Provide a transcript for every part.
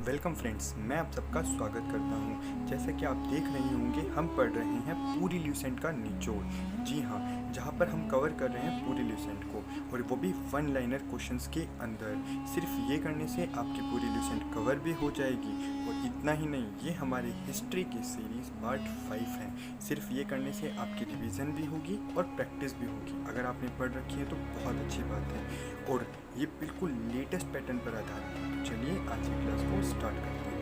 Welcome friends, मैं आप सबका स्वागत करता हूं। जैसा कि आप देख रहे होंगे, हम पढ़ रहे हैं पूरी ल्यूसेंट का निचोड़। जी हाँ, जहां पर हम कवर कर रहे हैं पूरी ल्यूसेंट को, और वो भी वन लाइनर क्वेश्चंस के अंदर। सिर्फ ये करने से आपकी पूरी ल्यूसेंट कवर भी हो जाएगी, और इतना ही नहीं, ये हमारे हिस्ट्री की सीरीज़ पार्ट 5 है। सिर्फ ये करने से आपकी रिवीजन भी होगी और प्रैक्टिस भी होगी। अगर आपने पढ़ रखी है तो बहुत अच्छी बात है, और ये बिल्कुल लेटेस्ट पैटर्न पर आधारित है। तो चलिए आज की क्लास को स्टार्ट करते हैं।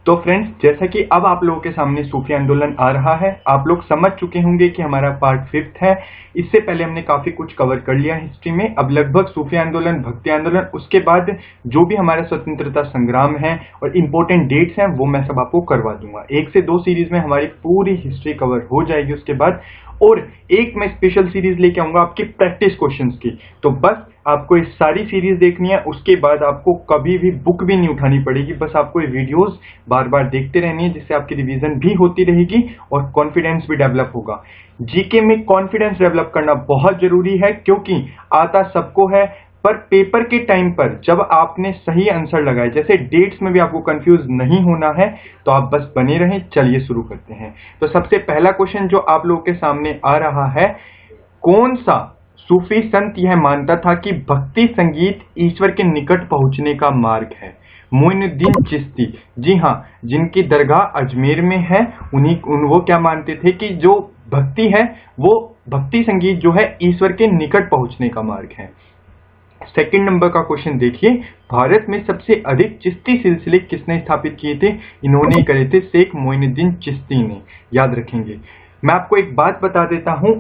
तो फ्रेंड्स, जैसा कि अब आप लोगों के सामने सूफी आंदोलन आ रहा है, आप लोग समझ चुके होंगे कि हमारा पार्ट 5 है। इससे पहले हमने काफी कुछ कवर कर लिया हिस्ट्री में। अब लगभग सूफी आंदोलन, भक्ति आंदोलन, उसके बाद जो भी हमारा स्वतंत्रता संग्राम है और इंपॉर्टेंट डेट्स हैं, वो मैं सब आपको करवा दूंगा। 1 से 2 सीरीज में हमारी पूरी हिस्ट्री कवर हो जाएगी उसके बाद। और एक मैं स्पेशल सीरीज लेके आऊंगा आपकी प्रैक्टिस क्वेश्चंस की। तो बस आपको इस सारी सीरीज देखनी है, उसके बाद आपको कभी भी बुक भी नहीं उठानी पड़ेगी। बस आपको ये वीडियोस बार बार देखते रहनी है, जिससे आपकी रिवीजन भी होती रहेगी और कॉन्फिडेंस भी डेवलप होगा। जीके में कॉन्फिडेंस डेवलप करना बहुत जरूरी है, क्योंकि आता सबको है, पर पेपर के टाइम पर जब आपने सही आंसर लगाए, जैसे डेट्स में भी आपको कंफ्यूज नहीं होना है, तो आप बस बने रहें। चलिए शुरू करते हैं। तो सबसे पहला क्वेश्चन जो आप लोगों के सामने आ रहा है, कौन सा सूफी संत यह मानता था कि भक्ति संगीत ईश्वर के निकट पहुंचने का मार्ग है? मोइनुद्दीन चिश्ती। जी हाँ, जिनकी दरगाह अजमेर में है, वो क्या मानते थे कि जो भक्ति है, वो भक्ति संगीत जो है ईश्वर के निकट पहुंचने का मार्ग है। सेकंड नंबर का क्वेश्चन देखिए, भारत में सबसे अधिक चिश्ती सिलसिले किसने स्थापित किए थे? इन्होंने ही करे थे, शेख मोइनुद्दीन चिश्ती ने। याद रखेंगे। मैं आपको एक बात बता देता हूं,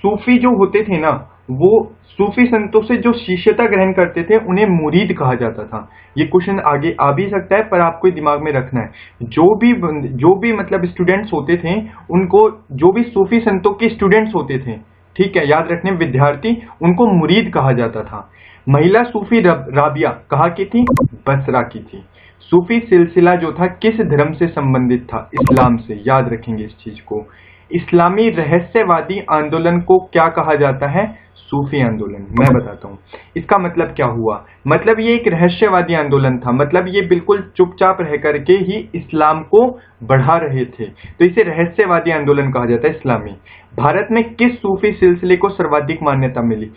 सूफी जो होते थे ना, वो सूफी संतों से जो शिष्यता ग्रहण करते थे, उन्हें मुरीद कहा जाता था। ये क्वेश्चन आगे आ भी सकता है, पर आपको दिमाग में रखना है, जो भी मतलब स्टूडेंट्स होते थे, उनको, जो भी सूफी संतों के स्टूडेंट्स होते थे, ठीक है, याद रखने, विद्यार्थी, उनको मुरीद कहा जाता था। महिला सूफी राबिया कहाँ की थी? बसरा की थी। सूफी सिलसिला जो था किस धर्म से संबंधित था? इस्लाम से। याद रखेंगे इस चीज को। इस्लामी रहस्यवादी आंदोलन को क्या कहा जाता है? सूफी आंदोलन। मैं बताता हूँ इसका मतलब क्या हुआ। मतलब ये एक रहस्यवादी आंदोलन था, मतलब ये बिल्कुल चुपचाप रह करके ही इस्लाम को बढ़ा रहे थे, तो इसे रहस्यवादी आंदोलन कहा जाता है, इस्लामी। भारत में किस सूफी सिलसिले को सर्वाधिक मान्यता मिली?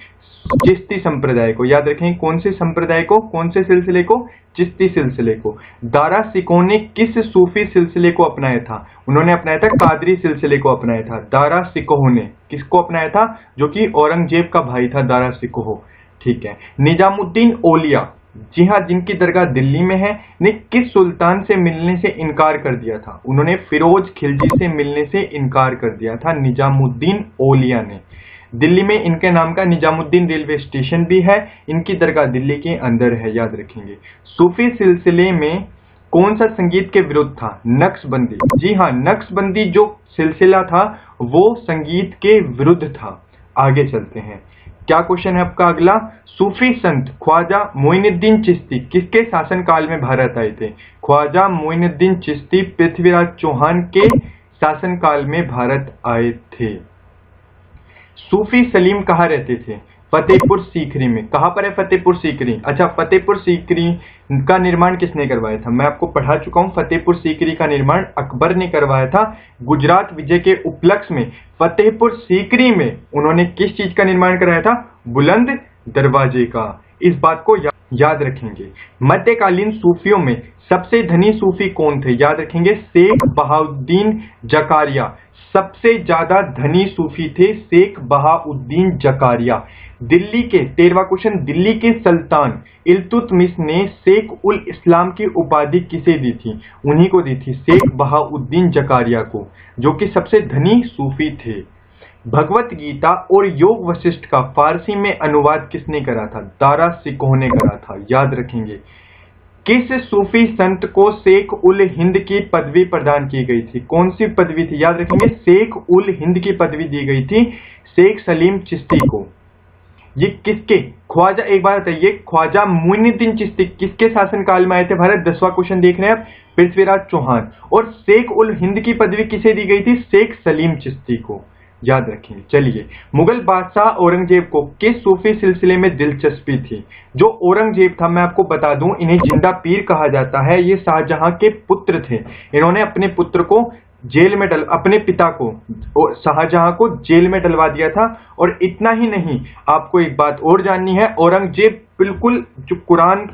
चिश्ती संप्रदाय को। याद रखें, कौन से संप्रदाय को, कौन से सिलसिले को? चिश्ती सिलसिले को। दारा सिकोह ने किस सूफी सिलसिले को अपनाया था? उन्होंने अपनाया था कादरी सिलसिले को अपनाया था। दारा सिकोह ने किसको अपनाया था? जो कि औरंगजेब का भाई था, दारा सिकोह। ठीक है। निजामुद्दीन औलिया, जी हाँ, जिनकी दरगाह दिल्ली में है, ने किस सुल्तान से मिलने से इनकार कर दिया था? उन्होंने फिरोज खिलजी से मिलने से इनकार कर दिया था, निजामुद्दीन औलिया ने। दिल्ली में इनके नाम का निजामुद्दीन रेलवे स्टेशन भी है। इनकी दरगाह दिल्ली के अंदर है। याद रखेंगे। सूफी सिलसिले में कौन सा संगीत के विरुद्ध था? नक्शबंदी। जी हाँ, नक्शबंदी जो सिलसिला था वो संगीत के विरुद्ध था। आगे चलते हैं। क्या क्वेश्चन है आपका अगला? सूफी संत ख्वाजा मोइनुद्दीन चिश्ती किसके शासनकाल में भारत आए थे? ख्वाजा मोइनुद्दीन चिश्ती पृथ्वीराज चौहान के शासनकाल में भारत आए थे। सूफी सलीम कहाँ रहते थे? फतेहपुर सीकरी में। कहाँ पर है फतेहपुर सीकरी? अच्छा, फतेहपुर सीकरी का निर्माण किसने करवाया था? मैं आपको पढ़ा चुका हूँ। फतेहपुर सीकरी का निर्माण अकबर ने करवाया था। गुजरात विजय के उपलक्ष्य में फतेहपुर सीकरी में उन्होंने किस चीज का निर्माण कराया था? बुलंद दरवाजे का। इस बात को याद रखेंगे। मध्यकालीन सूफियों में सबसे धनी सूफी कौन थे? याद रखेंगे, शेख बहाउद्दीन जकारिया सबसे ज्यादा धनी सूफी थे, शेख बहाउद्दीन जकारिया। दिल्ली के 13वां क्वेश्चन, दिल्ली के सुल्तान इल्तुतमिश ने शेख उल इस्लाम की उपाधि किसे दी थी? उन्हीं को दी थी, शेख बहाउद्दीन जकारिया को, जो कि सबसे धनी सूफी थे। भगवत गीता और योग वशिष्ठ का फारसी में अनुवाद किसने करा था? दारा सिकोह ने करा था। याद रखेंगे। किस सूफी संत को शेख उल हिंद की पदवी प्रदान की गई थी? कौन सी पदवी थी? याद रखेंगे, शेख उल हिंद की पदवी दी गई थी शेख सलीम चिश्ती को। ये किसके? ख्वाजा, एक बार बताइए, ख्वाजा मोइनुद्दीन चिश्ती किसके शासनकाल में आए थे भारत? 10वां क्वेश्चन देख रहे हैं आप, पृथ्वीराज चौहान। और शेख उल हिंद की पदवी किसे दी गई थी? शेख सलीम चिश्ती को। याद रखेंगे। चलिए, मुगल बादशाह औरंगजेब को किस सूफी सिलसिले में दिलचस्पी थी? जो औरंगजेब था, मैं आपको बता दूं, इन्हें जिंदा पीर कहा जाता है। ये शाहजहां के पुत्र थे। इन्होंने अपने पुत्र को जेल में अपने पिता को शाहजहां को जेल में डलवा दिया था। और इतना ही नहीं, आपको एक बात और जाननी है, औरंगजेब बिल्कुल जो कुरान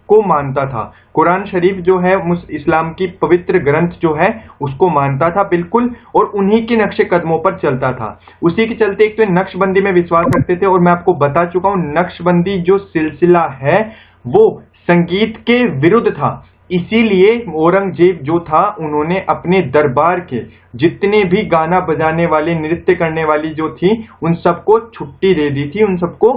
को मानता था, कुरान शरीफ जो है इस्लाम की पवित्र ग्रंथ जो है उसको मानता था बिल्कुल, और उन्हीं के नक्शे कदमों पर चलता था। उसी के चलते एक तो नक्शबंदी में विश्वास रखते थे, और मैं आपको बता चुका हूं नक्शबंदी जो सिलसिला है वो संगीत के विरुद्ध था। इसीलिए औरंगजेब जो था, उन्होंने अपने दरबार के जितने भी गाना बजाने वाले, नृत्य करने वाली जो थी, उन सबको छुट्टी दे दी थी, उन सबको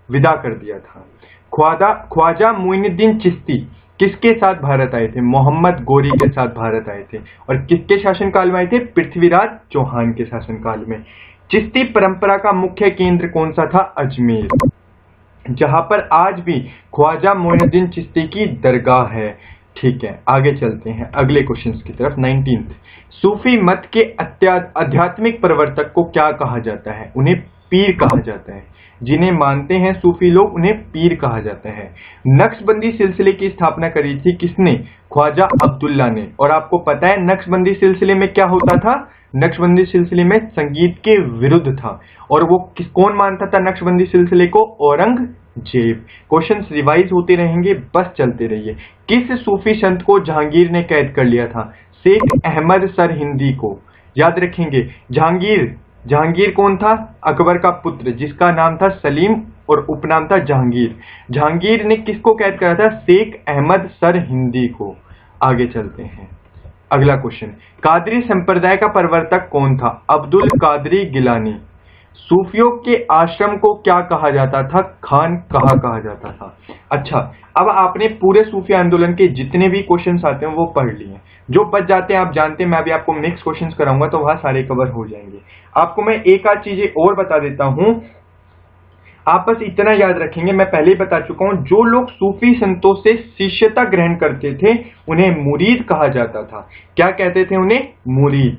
विदा कर दिया था। ख्वाजा मुइनुद्दीन चिश्ती किसके साथ भारत आए थे? मोहम्मद गोरी के साथ भारत आए थे। और किसके शासनकाल में आए थे? पृथ्वीराज चौहान के शासनकाल में। चिश्ती परंपरा का मुख्य केंद्र कौन सा था? अजमेर, जहां पर आज भी ख्वाजा मुइनुद्दीन चिश्ती की दरगाह है। ठीक है, आगे चलते हैं अगले क्वेश्चन की तरफ। 19th, सूफी मत के आध्यात्मिक प्रवर्तक को क्या कहा जाता है? उन्हें पीर कहा जाता है। जिन्हें मानते हैं सूफी लोग, उन्हें पीर कहा जाता है। नक्शबंदी सिलसिले की स्थापना करी थी किसने? ख्वाजा अब्दुल्ला ने। और आपको पता है नक्शबंदी सिलसिले में क्या होता था? नक्शबंदी सिलसिले में संगीत के विरुद्ध था। और वो कौन मानता था नक्शबंदी सिलसिले को? औरंगजेब। क्वेश्चंस रिवाइज होते रहेंगे, बस चलते रहिए। किस सूफी संत को जहांगीर ने कैद कर लिया था? शेख अहमद सरहिंदी को। याद रखेंगे, जहांगीर कौन था? अकबर का पुत्र, जिसका नाम था सलीम और उपनाम था जहांगीर। जहांगीर ने किसको कैद करा था? शेख अहमद सरहिंदी को। आगे चलते हैं, अगला क्वेश्चन। कादरी संप्रदाय का प्रवर्तक कौन था? अब्दुल कादरी गिलानी। सूफियों के आश्रम को क्या कहा जाता था? खान कहा जाता था। अच्छा, अब आपने पूरे सूफी आंदोलन के जितने भी क्वेश्चंस आते हैं वो पढ़ लिए। जो बच जाते हैं आप जानते हैं, मैं अभी आपको नेक्स्ट क्वेश्चंस कराऊंगा तो वहां सारे कवर हो जाएंगे। आपको मैं एक आध चीजें और बता देता हूं, आप बस इतना याद रखेंगे, मैं पहले ही बता चुका हूं, जो लोग सूफी संतों से शिष्यता ग्रहण करते थे उन्हें मुरीद कहा जाता था। क्या कहते थे उन्हें? मुरीद।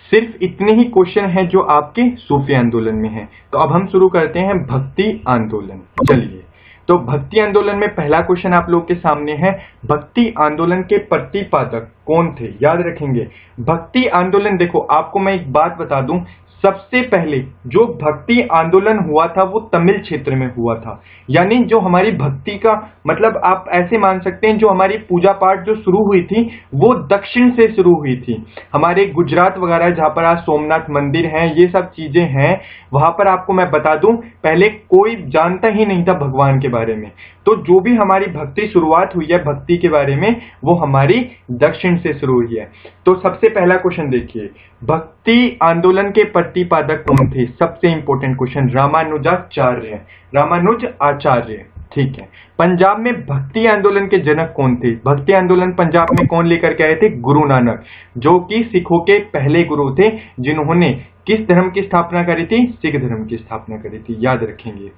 सिर्फ इतने ही क्वेश्चन हैं जो आपके सूफी आंदोलन में हैं। तो अब हम शुरू करते हैं भक्ति आंदोलन। चलिए, तो भक्ति आंदोलन में पहला क्वेश्चन आप लोगों के सामने है, भक्ति आंदोलन के प्रतिपादक कौन थे? याद रखेंगे, भक्ति आंदोलन, देखो आपको मैं एक बात बता दूं, सबसे पहले जो भक्ति आंदोलन हुआ था वो तमिल क्षेत्र में हुआ था। यानी जो हमारी भक्ति का मतलब आप ऐसे मान सकते हैं, जो हमारी पूजा पाठ जो शुरू हुई थी वो दक्षिण से शुरू हुई थी। हमारे गुजरात वगैरह जहां पर आज सोमनाथ मंदिर हैं, ये सब चीजें हैं, वहां पर आपको मैं बता दूं पहले कोई जानता ही नहीं था भगवान के बारे में। तो जो भी हमारी भक्ति शुरुआत हुई है भक्ति के बारे में, वो हमारी दक्षिण से शुरू हुई है। तो सबसे पहला क्वेश्चन देखिए, भक्ति आंदोलन के प्रतिपादक कौन थे? सबसे इंपॉर्टेंट क्वेश्चन, रामानुजाचार्य। रामानुज आचार्य। ठीक है। पंजाब में भक्ति आंदोलन के जनक कौन थे? भक्ति आंदोलन पंजाब में कौन लेकर के आए थे? गुरु नानक, जो कि सिखों के पहले गुरु थे, जिन्होंने किस धर्म की स्थापना करी थी? सिख धर्म की स्थापना करी थी। याद रखेंगे।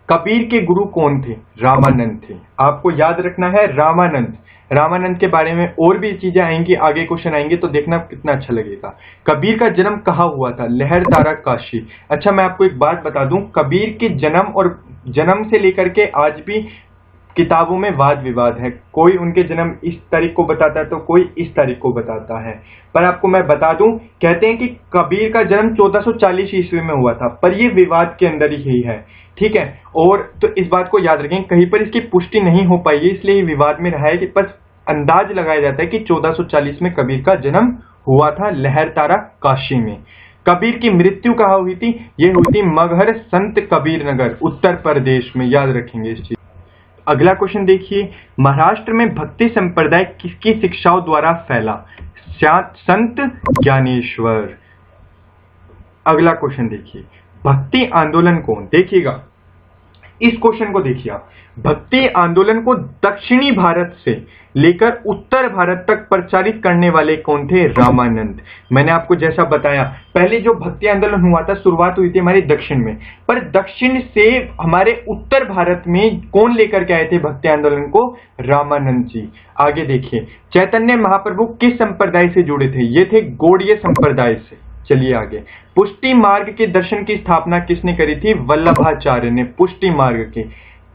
कबीर के गुरु कौन थे? रामानंद थे। आपको याद रखना है रामानंद। रामानंद के बारे में और भी चीजें आएंगी, आगे क्वेश्चन आएंगे तो देखना कितना अच्छा लगेगा। कबीर का जन्म कहाँ हुआ था? लहरदारा काशी। अच्छा, मैं आपको एक बात बता दूं, कबीर के जन्म से लेकर के आज भी किताबों में वाद विवाद है। कोई उनके जन्म इस तारीख को बताता है तो कोई इस तारीख को बताता है। पर आपको मैं बता दूं, कहते हैं कि कबीर का जन्म 1440 ईस्वी में हुआ था, पर यह विवाद के अंदर ही है। ठीक है, और तो इस बात को याद रखें, कहीं पर इसकी पुष्टि नहीं हो पाई है, इसलिए विवाद में रहा है कि बस अंदाज लगाया जाता है कि 1440 में कबीर का जन्म हुआ था लहरतारा काशी में। कबीर की मृत्यु कहाँ हुई थी? ये हुई थी मगहर संत कबीर नगर, उत्तर प्रदेश में। याद रखेंगे इस चीज। अगला क्वेश्चन देखिए, महाराष्ट्र में भक्ति संप्रदाय किसकी शिक्षाओं द्वारा फैला? संत ज्ञानेश्वर। अगला क्वेश्चन देखिए, भक्ति आंदोलन कौन? देखिएगा इस क्वेश्चन को, देखिए आप, भक्ति आंदोलन को दक्षिणी भारत से लेकर उत्तर भारत तक प्रचारित करने वाले कौन थे? रामानंद। मैंने आपको जैसा बताया, पहले जो भक्ति आंदोलन हुआ था शुरुआत हुई थी हमारे दक्षिण में, पर दक्षिण से हमारे उत्तर भारत में कौन लेकर के आए थे भक्ति आंदोलन को? रामानंद जी। आगे देखिए, चैतन्य महाप्रभु किस संप्रदाय से जुड़े थे? ये थे गौड़ीय संप्रदाय से। चलिए आगे। पुष्टि मार्ग के दर्शन की स्थापना किसने करी थी? वल्लभाचार्य ने। पुष्टि मार्ग के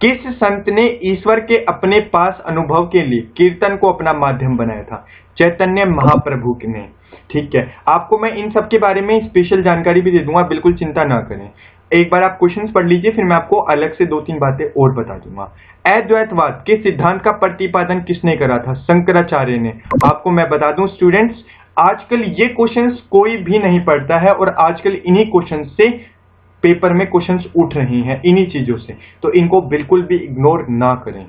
किस संत ने ईश्वर के अपने पास अनुभव के लिए कीर्तन को अपना माध्यम बनाया था? चैतन्य महाप्रभु ने। ठीक है, आपको मैं इन सब के बारे में स्पेशल जानकारी भी दे दूंगा, बिल्कुल चिंता ना करें। एक बार आप क्वेश्चंस पढ़ लीजिए, फिर मैं आपको अलग से 2-3 बातें और बता दूंगा। अद्वैतवाद के सिद्धांत का प्रतिपादन किसने करा था? शंकराचार्य ने। आपको मैं बता दूं स्टूडेंट्स, आजकल ये क्वेश्चंस कोई भी नहीं पढ़ता है और आजकल इन्हीं क्वेश्चंस से पेपर में क्वेश्चंस उठ रही हैं, इन्हीं चीजों से, तो इनको बिल्कुल भी इग्नोर ना करें।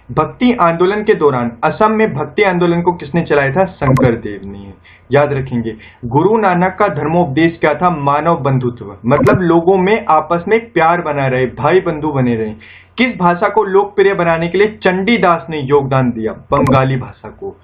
भक्ति आंदोलन के दौरान असम में भक्ति आंदोलन को किसने चलाया था? शंकर देव ने। याद रखेंगे, गुरु नानक का धर्मोपदेश क्या था? मानव बंधुत्व, मतलब लोगों में आपस में प्यार बना रहे, भाई बंधु बने रहे। किस भाषा को लोकप्रिय बनाने के लिए चंडीदास ने योगदान दिया? बंगाली भाषा को।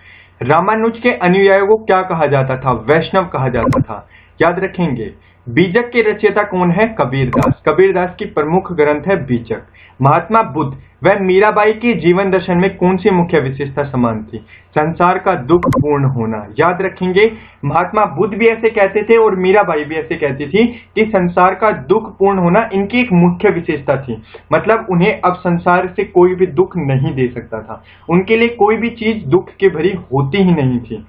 रामानुज के अनुयायियों को क्या कहा जाता था? वैष्णव कहा जाता था। याद रखेंगे, बीजक के रचयिता कौन है? कबीरदास। कबीरदास की प्रमुख ग्रंथ है बीजक। महात्मा बुद्ध व मीराबाई के जीवन दर्शन में कौन सी मुख्य विशेषता समान थी? संसार का दुख पूर्ण होना। याद रखेंगे, महात्मा बुद्ध भी ऐसे कहते थे और मीराबाई भी ऐसे कहती थी कि संसार का दुख पूर्ण होना इनकी एक मुख्य विशेषता थी। मतलब उन्हें अब संसार से कोई भी दुख नहीं दे सकता था, उनके लिए कोई भी चीज दुख के भरी होती ही नहीं थी।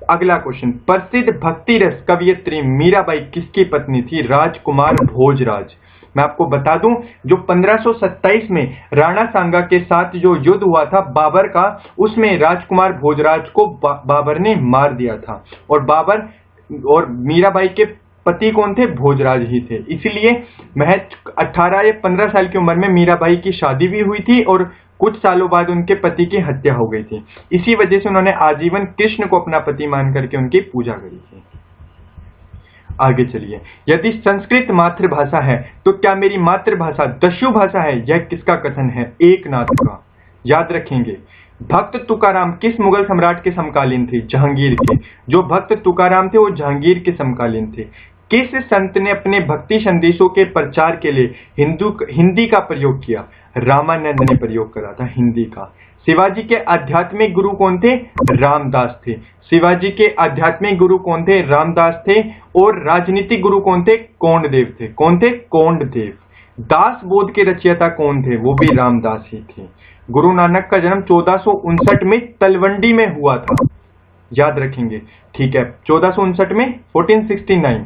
अगला क्वेश्चन, प्रसिद्ध भक्ति रस कवियत्री मीराबाई किसकी पत्नी थी? राजकुमार भोजराज। मैं आपको बता दूं, जो 1527 में राणा सांगा के साथ जो युद्ध हुआ था बाबर का, उसमें राजकुमार भोजराज को बाबर ने मार दिया था और बाबर और मीराबाई के पति कौन थे? भोजराज ही थे। इसलिए महज 18 या 15 साल की उम्र में मीराबाई की शादी भी हुई थी और कुछ सालों बाद उनके पति की हत्या हो गई थी। इसी वजह से उन्होंने आजीवन कृष्ण को अपना पति मान करके उनकी पूजा करी थी। आगे चलिए, यदि संस्कृत मातृभाषा है तो क्या मेरी मातृभाषा दस्यु भाषा है? यह किसका कथन है? एकनाथ का। याद रखेंगे, भक्त तुकाराम किस मुगल सम्राट के समकालीन थे? जहांगीर के। जो भक्त तुकाराम थे वो जहांगीर के समकालीन थे। किस संत ने अपने भक्ति संदेशों के प्रचार के लिए हिंदी का प्रयोग किया? रामानंद ने प्रयोग करा था हिंदी का। शिवाजी के आध्यात्मिक गुरु कौन थे? रामदास थे। शिवाजी के आध्यात्मिक गुरु कौन थे? रामदास थे। और राजनीतिक गुरु कौन थे? कोंडदेव थे। कौन थे? कोंडदेव। दास बोध के रचयिता कौन थे? वो भी रामदास ही थे। गुरु नानक का जन्म 1459 में तलवंडी में हुआ था। याद रखेंगे, ठीक है, 1459 में 1469।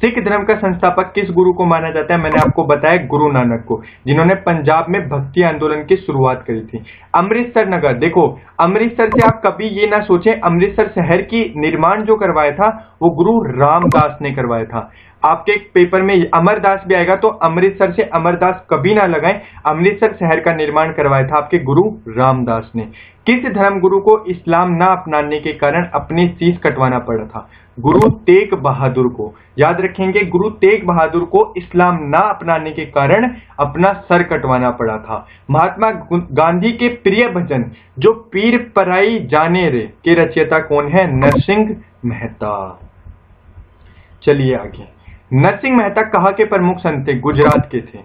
सिख धर्म का संस्थापक किस गुरु को माना जाता है? मैंने आपको बताया गुरु नानक को, जिन्होंने पंजाब में भक्ति आंदोलन की शुरुआत करी थी। अमृतसर नगर, देखो अमृतसर से आप कभी ये ना सोचें, अमृतसर शहर की निर्माण जो करवाया था वो गुरु रामदास ने करवाया था। आपके पेपर में अमरदास भी आएगा तो अमृतसर से अमरदास कभी ना लगाएं, अमृतसर शहर का निर्माण करवाया था आपके गुरु रामदास ने। किस धर्म गुरु को इस्लाम ना अपनाने के कारण अपने शीश कटवाना पड़ा था? गुरु तेग बहादुर को। याद रखेंगे, गुरु तेग बहादुर को इस्लाम ना अपनाने के कारण अपना सर कटवाना पड़ा था। महात्मा गांधी के प्रिय भजन जो पीर पराई जाने रे के रचयिता कौन है? नरसिंह मेहता। चलिए आगे, नरसिंह मेहता कहाँ के प्रमुख संत थे? गुजरात के थे।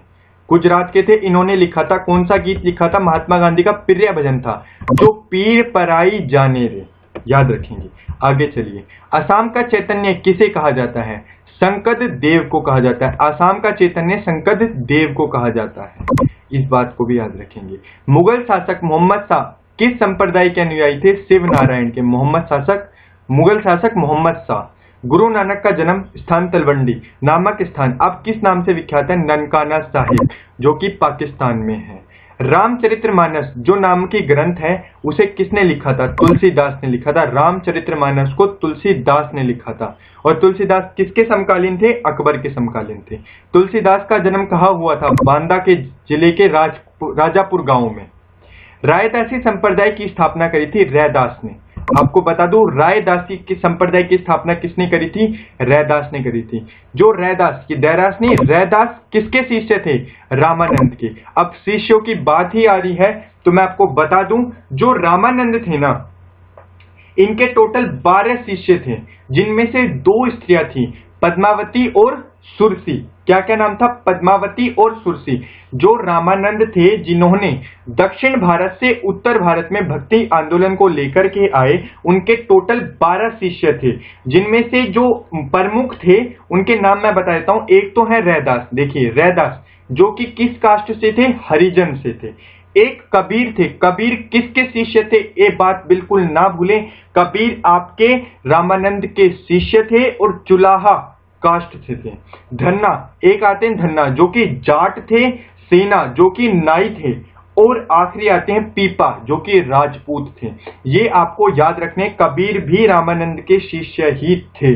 गुजरात के थे। इन्होंने लिखा था, कौन सा गीत लिखा था? महात्मा गांधी का प्रिय भजन था जो पीर पराई जाने रे। याद रखेंगे। आगे चलिए, असम का चैतन्य किसे कहा जाता है? संकद देव को कहा जाता है। असम का चैतन्य संकद देव को कहा जाता है, इस बात को भी याद रखेंगे। मुगल शासक मोहम्मद शाह किस संप्रदाय के अनुयायी थे? शिव नारायण के। मुगल शासक मोहम्मद शाह। गुरु नानक का जन्म स्थान तलवंडी नामक स्थान अब किस नाम से विख्यात है? ननकाना साहिब, जो कि पाकिस्तान में है। रामचरितमानस जो नाम की ग्रंथ है उसे किसने लिखा था? तुलसीदास ने लिखा था। रामचरितमानस को तुलसीदास ने लिखा था। और तुलसीदास किसके समकालीन थे? अकबर के समकालीन थे। तुलसीदास का जन्म कहाँ हुआ था? बांदा के जिले के राजापुर गांव में। रायदासी संप्रदाय की स्थापना करी थी रैदास ने। आपको बता दूं, रायदासी की संप्रदाय की स्थापना किसने करी थी? रैदास ने करी थी। जो रैदास, ये दैरास नहीं, रैदास किसके शिष्य थे? रामानंद के। अब शिष्यों की बात ही आ रही है तो मैं आपको बता दूं, जो रामानंद थे ना, इनके टोटल 12 शिष्य थे, जिनमें से 2 स्त्रियां थी, पद्मावती और सुरसी। क्या क्या नाम था? पद्मावती और सुरसी। जो रामानंद थे, जिन्होंने दक्षिण भारत से उत्तर भारत में भक्ति आंदोलन को लेकर के आए, उनके टोटल 12 शिष्य थे, जिनमें से जो प्रमुख थे उनके नाम मैं बता देता हूं। एक तो है रैदास। देखिए रैदास जो कि किस कास्ट से थे? हरिजन से थे। एक कबीर थे। कबीर किसके शिष्य थे? ये बात बिल्कुल ना भूलें, कबीर आपके रामानंद के शिष्य थे और चुलाहा कास्ट से थे। धन्ना, एक आते हैं धन्ना जो कि जाट थे। सेना जो कि नाई थे। और आखिरी आते हैं पीपा जो कि राजपूत थे। ये आपको याद रखने, कबीर भी रामानंद के शिष्य ही थे।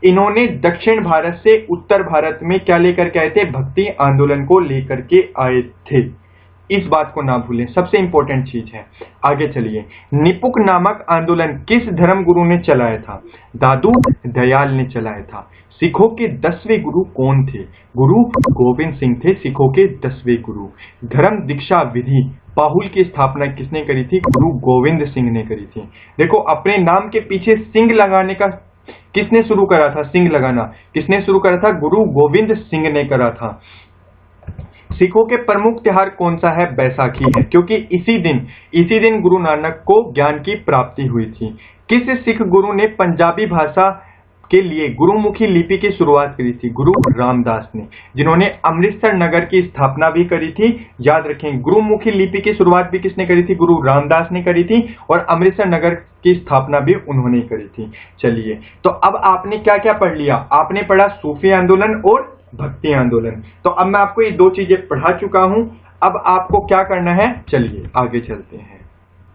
इन्होंने दक्षिण भारत से उत्तर भारत में क्या लेकर के आए थे? भक्ति आंदोलन को लेकर के आए थे। इस बात को ना भूलें, सबसे इंपॉर्टेंट चीज है। आगे चलिए, निपुक नामक आंदोलन किस धर्म गुरु ने चलाया था? दादू दयाल ने चलाया था। सिखों के 10वें गुरु कौन थे? गुरु गोविंद सिंह थे सिखों के 10वें गुरु। धर्म दीक्षा विधि पाहुल की स्थापना किसने करी थी? गुरु गोविंद सिंह ने करी थी। देखो, अपने नाम के पीछे सिंह लगाने का किसने शुरू करा था? सिंह लगाना किसने शुरू करा था? गुरु गोविंद सिंह ने करा था। सिखों के प्रमुख त्योहार कौन सा है? बैसाखी है, क्योंकि इसी दिन गुरु नानक को ज्ञान की प्राप्ति हुई थी। किस सिख गुरु ने पंजाबी भाषा के लिए गुरुमुखी लिपि की शुरुआत करी थी? गुरु रामदास ने, जिन्होंने अमृतसर नगर की स्थापना भी करी थी। याद रखें, गुरुमुखी लिपि की शुरुआत भी किसने करी थी? गुरु रामदास ने करी थी, और अमृतसर नगर की स्थापना भी उन्होंने करी थी। चलिए, तो अब आपने क्या क्या पढ़ लिया? आपने पढ़ा सूफी आंदोलन और भक्ति आंदोलन। तो अब मैं आपको ये दो चीजें पढ़ा चुका हूं। अब आपको क्या करना है? चलिए आगे चलते हैं।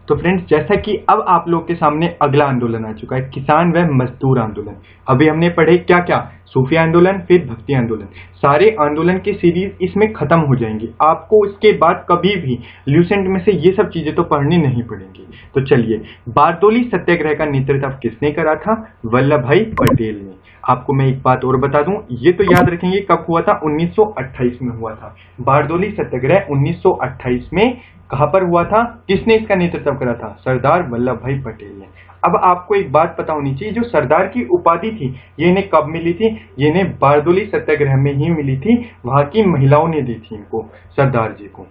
तो फ्रेंड्स, जैसा कि अब आप लोग के सामने अगला आंदोलन आ चुका है, किसान व मजदूर आंदोलन। अभी हमने पढ़े क्या क्या? सूफी आंदोलन, फिर भक्ति आंदोलन। सारे आंदोलन की सीरीज इसमें खत्म हो जाएंगी। आपको इसके बाद कभी भी ल्यूसेंट में से ये सब चीजें तो पढ़नी नहीं पड़ेंगी। तो चलिए, बारदोली सत्याग्रह का नेतृत्व किसने करा था? वल्लभ भाई पटेल ने। आपको मैं एक बात और बता दूं, ये तो याद रखेंगे कब हुआ था? 1928 में हुआ था। बारदोली सत्याग्रह 1928 में कहां पर हुआ था? किसने इसका नेतृत्व करा था? सरदार वल्लभ भाई पटेल ने। अब आपको एक बात पता होनी चाहिए, जो सरदार की उपाधि थी ये इन्हें कब मिली थी? ये इन्हें बारदोली सत्याग्रह में ही मिली थी। वहां की महिलाओं ने दी थी इनको, सरदार जी को।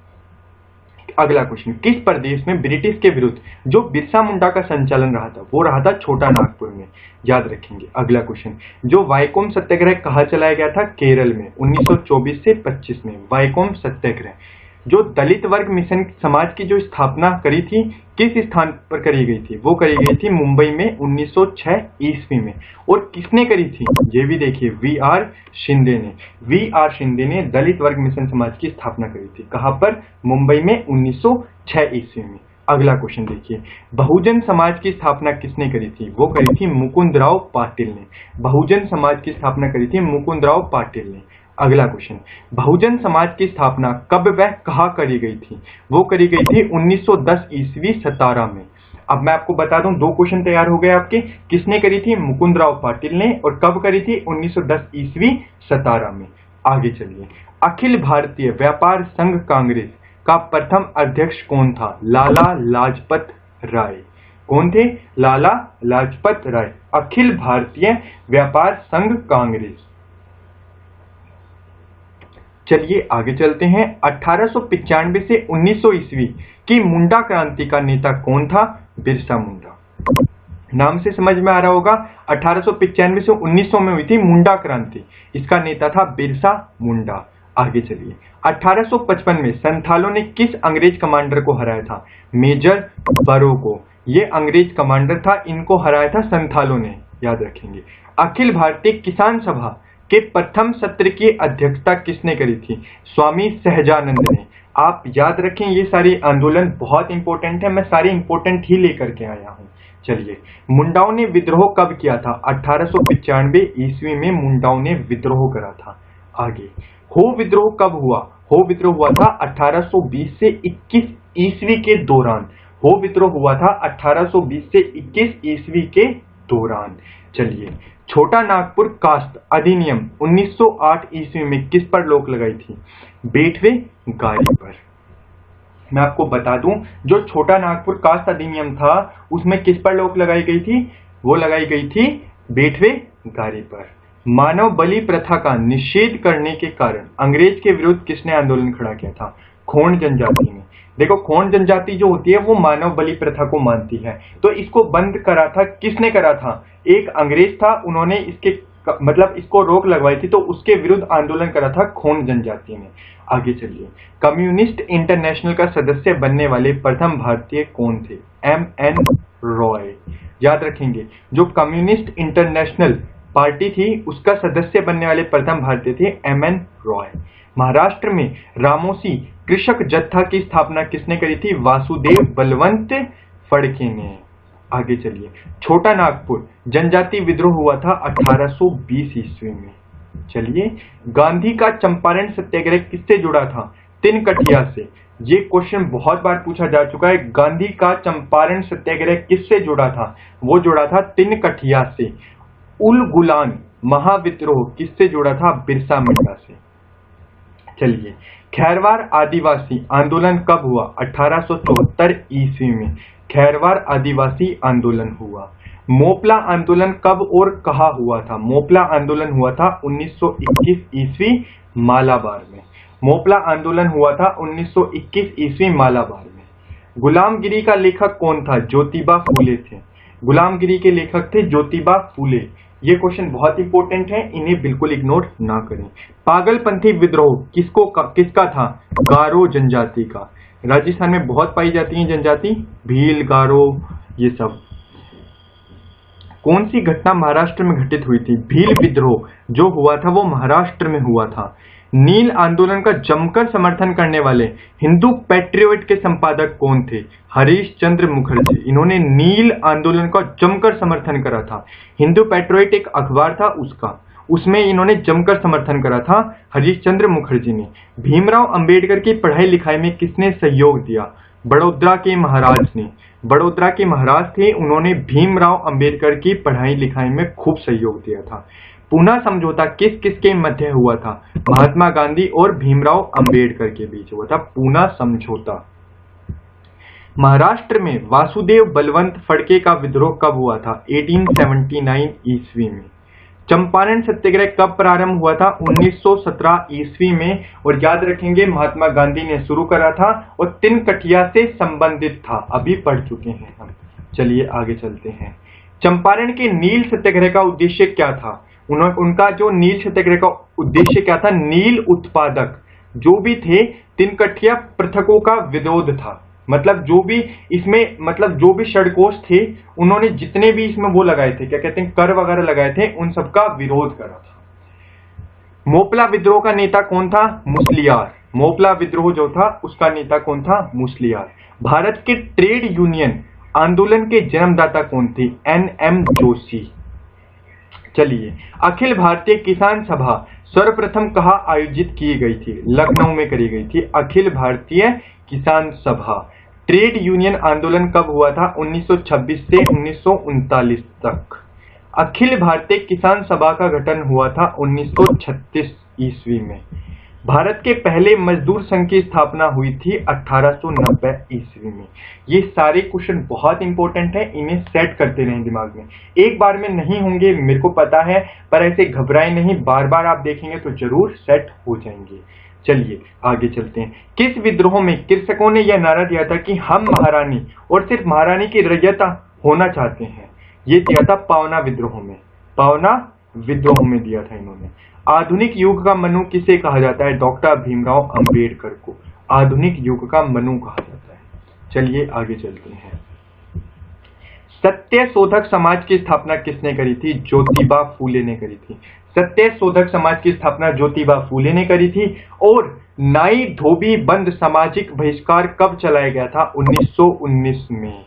अगला क्वेश्चन, किस प्रदेश में ब्रिटिश के विरुद्ध जो बिरसा मुंडा का संचालन रहा था वो रहा था छोटा नागपुर में? याद रखेंगे। अगला क्वेश्चन, जो वाइकोम सत्याग्रह कहाँ चलाया गया था? केरल में 1924 से 25 में वाइकोम सत्याग्रह। जो दलित वर्ग मिशन समाज की जो स्थापना करी थी किस स्थान पर करी गई थी? वो करी गई थी मुंबई में 1906 ईस्वी में। और किसने करी थी? ये भी देखिए, वी.आर. शिंदे ने। वी.आर. शिंदे ने दलित वर्ग मिशन समाज की स्थापना करी थी। कहां पर? मुंबई में 1906 ईस्वी में। अगला क्वेश्चन देखिए, बहुजन समाज की स्थापना किसने करी थी? वो करी थी मुकुंदराव पाटिल ने। बहुजन समाज की स्थापना करी थी मुकुंदराव पाटिल ने। अगला क्वेश्चन, बहुजन समाज की स्थापना कब व कहाँ करी गई थी? वो करी गई थी 1910 ईस्वी सतारा में। अब मैं आपको बता दूं, दो क्वेश्चन तैयार हो गए आपके। किसने करी थी? मुकुंदराव पाटिल ने। और कब करी थी? 1910 ईस्वी सतारा में। आगे चलिए, अखिल भारतीय व्यापार संघ कांग्रेस का प्रथम अध्यक्ष कौन था? लाला लाजपत राय। कौन थे? लाला लाजपत राय। अखिल भारतीय व्यापार संघ कांग्रेस। चलिए आगे चलते हैं। 1895 से 1900 ईस्वी की मुंडा क्रांति का नेता कौन था? बिरसा मुंडा। नाम से समझ में आ रहा होगा, 1895 से 1900 में हुई थी मुंडा क्रांति। इसका नेता था बिरसा मुंडा। आगे चलिए, 1855 में संथालों ने किस अंग्रेज कमांडर को हराया था? मेजर बरो को। ये अंग्रेज कमांडर था, इनको हराया था संथालों ने। याद रखेंगे। अखिल भारतीय किसान सभा के प्रथम सत्र की अध्यक्षता किसने करी थी? स्वामी सहजानंद ने। आप याद रखें, ये सारे आंदोलन बहुत इंपॉर्टेंट है। मैं सारे इंपॉर्टेंट ही लेकर के आया हूं। चलिए, मुंडाओं ने विद्रोह कब किया था? 1895 ईस्वी में मुंडाओं ने विद्रोह करा था। आगे, हो विद्रोह कब हुआ? हो विद्रोह हुआ था 1820 से 21 ईस्वी के दौरान। हो विद्रोह हुआ था 1820 से 21 ईस्वी के दौरान। चलिए, छोटा नागपुर कास्ट अधिनियम 1908 ईस्वी में किस पर रोक लगाई थी? बेटवे गारी पर। मैं आपको बता दूं, जो छोटा नागपुर कास्ट अधिनियम था उसमें किस पर रोक लगाई गई थी? वो लगाई गई थी बेटवे गारी पर। मानव बलि प्रथा का निषेध करने के कारण अंग्रेज के विरुद्ध किसने आंदोलन खड़ा किया था? खोंड जनजाति ने। देखो, खोंड जनजाति जो होती है वो मानव बलि प्रथा को मानती है, तो इसको बंद करा था किसने करा था? एक अंग्रेज था, उन्होंने इसके मतलब इसको रोक लगवाई थी, तो उसके विरुद्ध आंदोलन करा था खोंड जनजाति ने। आगे चलिए, कम्युनिस्ट इंटरनेशनल का सदस्य बनने वाले प्रथम भारतीय कौन थे? M.N. रॉय। याद रखेंगे, जो कम्युनिस्ट इंटरनेशनल पार्टी थी उसका सदस्य बनने वाले प्रथम भारतीय थे M.N. रॉय। महाराष्ट्र में रामोसी कृषक जत्था की स्थापना किसने करी थी? वासुदेव बलवंत फड़के ने। आगे चलिए, छोटा नागपुर जनजाति विद्रोह हुआ था 1820 ईस्वी में। चलिए, गांधी का चंपारण सत्याग्रह किससे जुड़ा था? तिनकठिया से। ये क्वेश्चन बहुत बार पूछा जा चुका है। गांधी का चंपारण सत्याग्रह किससे जुड़ा था? वो जुड़ा था तिनकठिया से। उल गुलान महाविद्रोह किससे जुड़ा था? बिरसा मुंडा से। चलिए, खैरवार आदिवासी आंदोलन कब हुआ? 1874 ईस्वी में खैरवार आदिवासी आंदोलन हुआ। मोपला आंदोलन कब और कहाँ हुआ था? मोपला आंदोलन हुआ था 1921 ईस्वी मालाबार में। मोपला आंदोलन हुआ था 1921 ईस्वी मालाबार में। गुलामगिरी का लेखक कौन था? ज्योतिबा फूले थे। गुलामगिरी के लेखक थे ज्योतिबा फूले। ये क्वेश्चन बहुत इंपॉर्टेंट है, इन्हें बिल्कुल इग्नोर ना करें। पागलपंथी विद्रोह किसका था? गारो जनजाति का। राजस्थान में बहुत पाई जाती है जनजाति, भील, गारो, ये सब। कौन सी घटना महाराष्ट्र में घटित हुई थी? भील विद्रोह जो हुआ था वो महाराष्ट्र में हुआ था। नील आंदोलन का जमकर समर्थन करने वाले हिंदू पैट्रियट के संपादक कौन थे? हरीश चंद्र मुखर्जी। इन्होंने नील आंदोलन का जमकर समर्थन करा था। हिंदू पैट्रियट एक अखबार था उसमें इन्होंने जमकर समर्थन करा था, हरीश चंद्र मुखर्जी ने। भीमराव अंबेडकर की पढ़ाई लिखाई में किसने सहयोग दिया? बड़ौदा के महाराज ने। बड़ौदा के महाराज थे, उन्होंने भीमराव अंबेडकर की पढ़ाई लिखाई में खूब सहयोग दिया था। पूना समझौता किस किसके मध्य हुआ था? महात्मा गांधी और भीमराव अंबेडकर के बीच हुआ था पूना समझौता। महाराष्ट्र में वासुदेव बलवंत फड़के का विद्रोह कब हुआ था? 1879 ईस्वी में। चंपारण सत्याग्रह कब प्रारंभ हुआ था? 1917 ईस्वी में। और याद रखेंगे, महात्मा गांधी ने शुरू करा था और तिनकठिया से संबंधित था। अभी पढ़ चुके हैं हम। चलिए आगे चलते हैं। चंपारण के नील सत्याग्रह का उद्देश्य क्या था? उनका जो नील सत्याग्रह का उद्देश्य क्या था? नील उत्पादक जो भी थे तिनकठिया पृथकों का विरोध था। मतलब जो भी षडकोश थे, उन्होंने जितने भी इसमें वो लगाए थे, क्या कहते हैं, कर वगैरह लगाए थे, उन सबका विरोध करा था। मोपला विद्रोह का नेता कौन था? मुसलियार। मोपला विद्रोह जो था उसका नेता कौन था? मुसलियार। भारत के ट्रेड यूनियन आंदोलन के जन्मदाता कौन थे? NM जोशी। चलिए, अखिल भारतीय किसान सभा सर्वप्रथम कहाँ आयोजित की गई थी? लखनऊ में करी गई थी अखिल भारतीय किसान सभा। ट्रेड यूनियन आंदोलन कब हुआ था? 1926 से 1939 तक। अखिल भारतीय किसान सभा का गठन हुआ था 1936 ईस्वी में। भारत के पहले मजदूर संघ की स्थापना हुई थी 1890 ईस्वी में। ये सारे क्वेश्चन बहुत इंपॉर्टेंट है, इन्हें सेट करते रहें दिमाग में। एक बार में नहीं होंगे मेरे को पता है, पर ऐसे घबराए नहीं, बार बार आप देखेंगे तो जरूर सेट हो जाएंगे। चलिए आगे चलते हैं। किस विद्रोह में कृषकों ने यह नारा दिया था कि हम महारानी और सिर्फ महारानी की रैयता होना चाहते हैं? ये दिया था पावना विद्रोह में। पावना विद्रोह में दिया था इन्होंने। आधुनिक युग का मनु किसे कहा जाता है? डॉक्टर भीमराव अंबेडकर को आधुनिक युग का मनु कहा जाता है। चलिए आगे चलते हैं। सत्य शोधक समाज की स्थापना किसने करी थी? ज्योतिबा फूले ने करी थी। सत्य शोधक समाज की स्थापना ज्योतिबा फूले ने करी थी। और नाई धोबी बंद सामाजिक बहिष्कार कब चलाया गया था? 1919 में।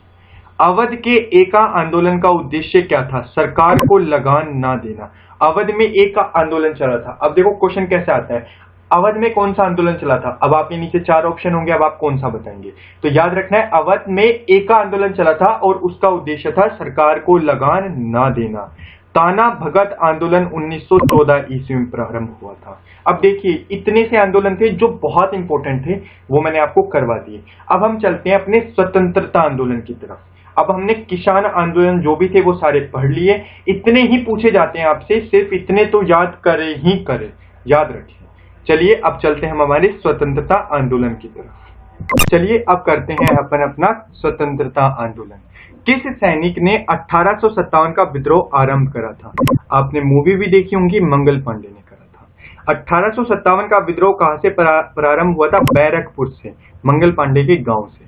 अवध के एका आंदोलन का उद्देश्य क्या था? सरकार को लगान ना देना। अवध में एका आंदोलन चला था। अब देखो क्वेश्चन कैसे आता है, अवध में कौन सा आंदोलन चला था? अब आपके नीचे 4 ऑप्शन होंगे, अब आप कौन सा बताएंगे? तो याद रखना है, अवध में एका आंदोलन चला था और उसका उद्देश्य था सरकार को लगान ना देना। ताना भगत आंदोलन 1914 ईस्वी में प्रारंभ हुआ था। अब देखिए इतने से आंदोलन थे जो बहुत इंपॉर्टेंट थे, वो मैंने आपको करवा दिए। अब हम चलते हैं अपने स्वतंत्रता आंदोलन की तरफ। अब हमने किसान आंदोलन जो भी थे वो सारे पढ़ लिए। इतने ही पूछे जाते हैं आपसे, सिर्फ इतने तो याद करें ही करें, याद रखिए। चलिए अब चलते हैं हम हमारे स्वतंत्रता आंदोलन की तरफ। चलिए अब करते हैं अपन अपना स्वतंत्रता आंदोलन। किस सैनिक ने 1857 का विद्रोह आरंभ करा था? आपने मूवी भी देखी होंगी, मंगल पांडे ने करा था। 1857 का विद्रोह कहां से प्रारंभ हुआ था? बैरकपुर से, मंगल पांडे के गांव से।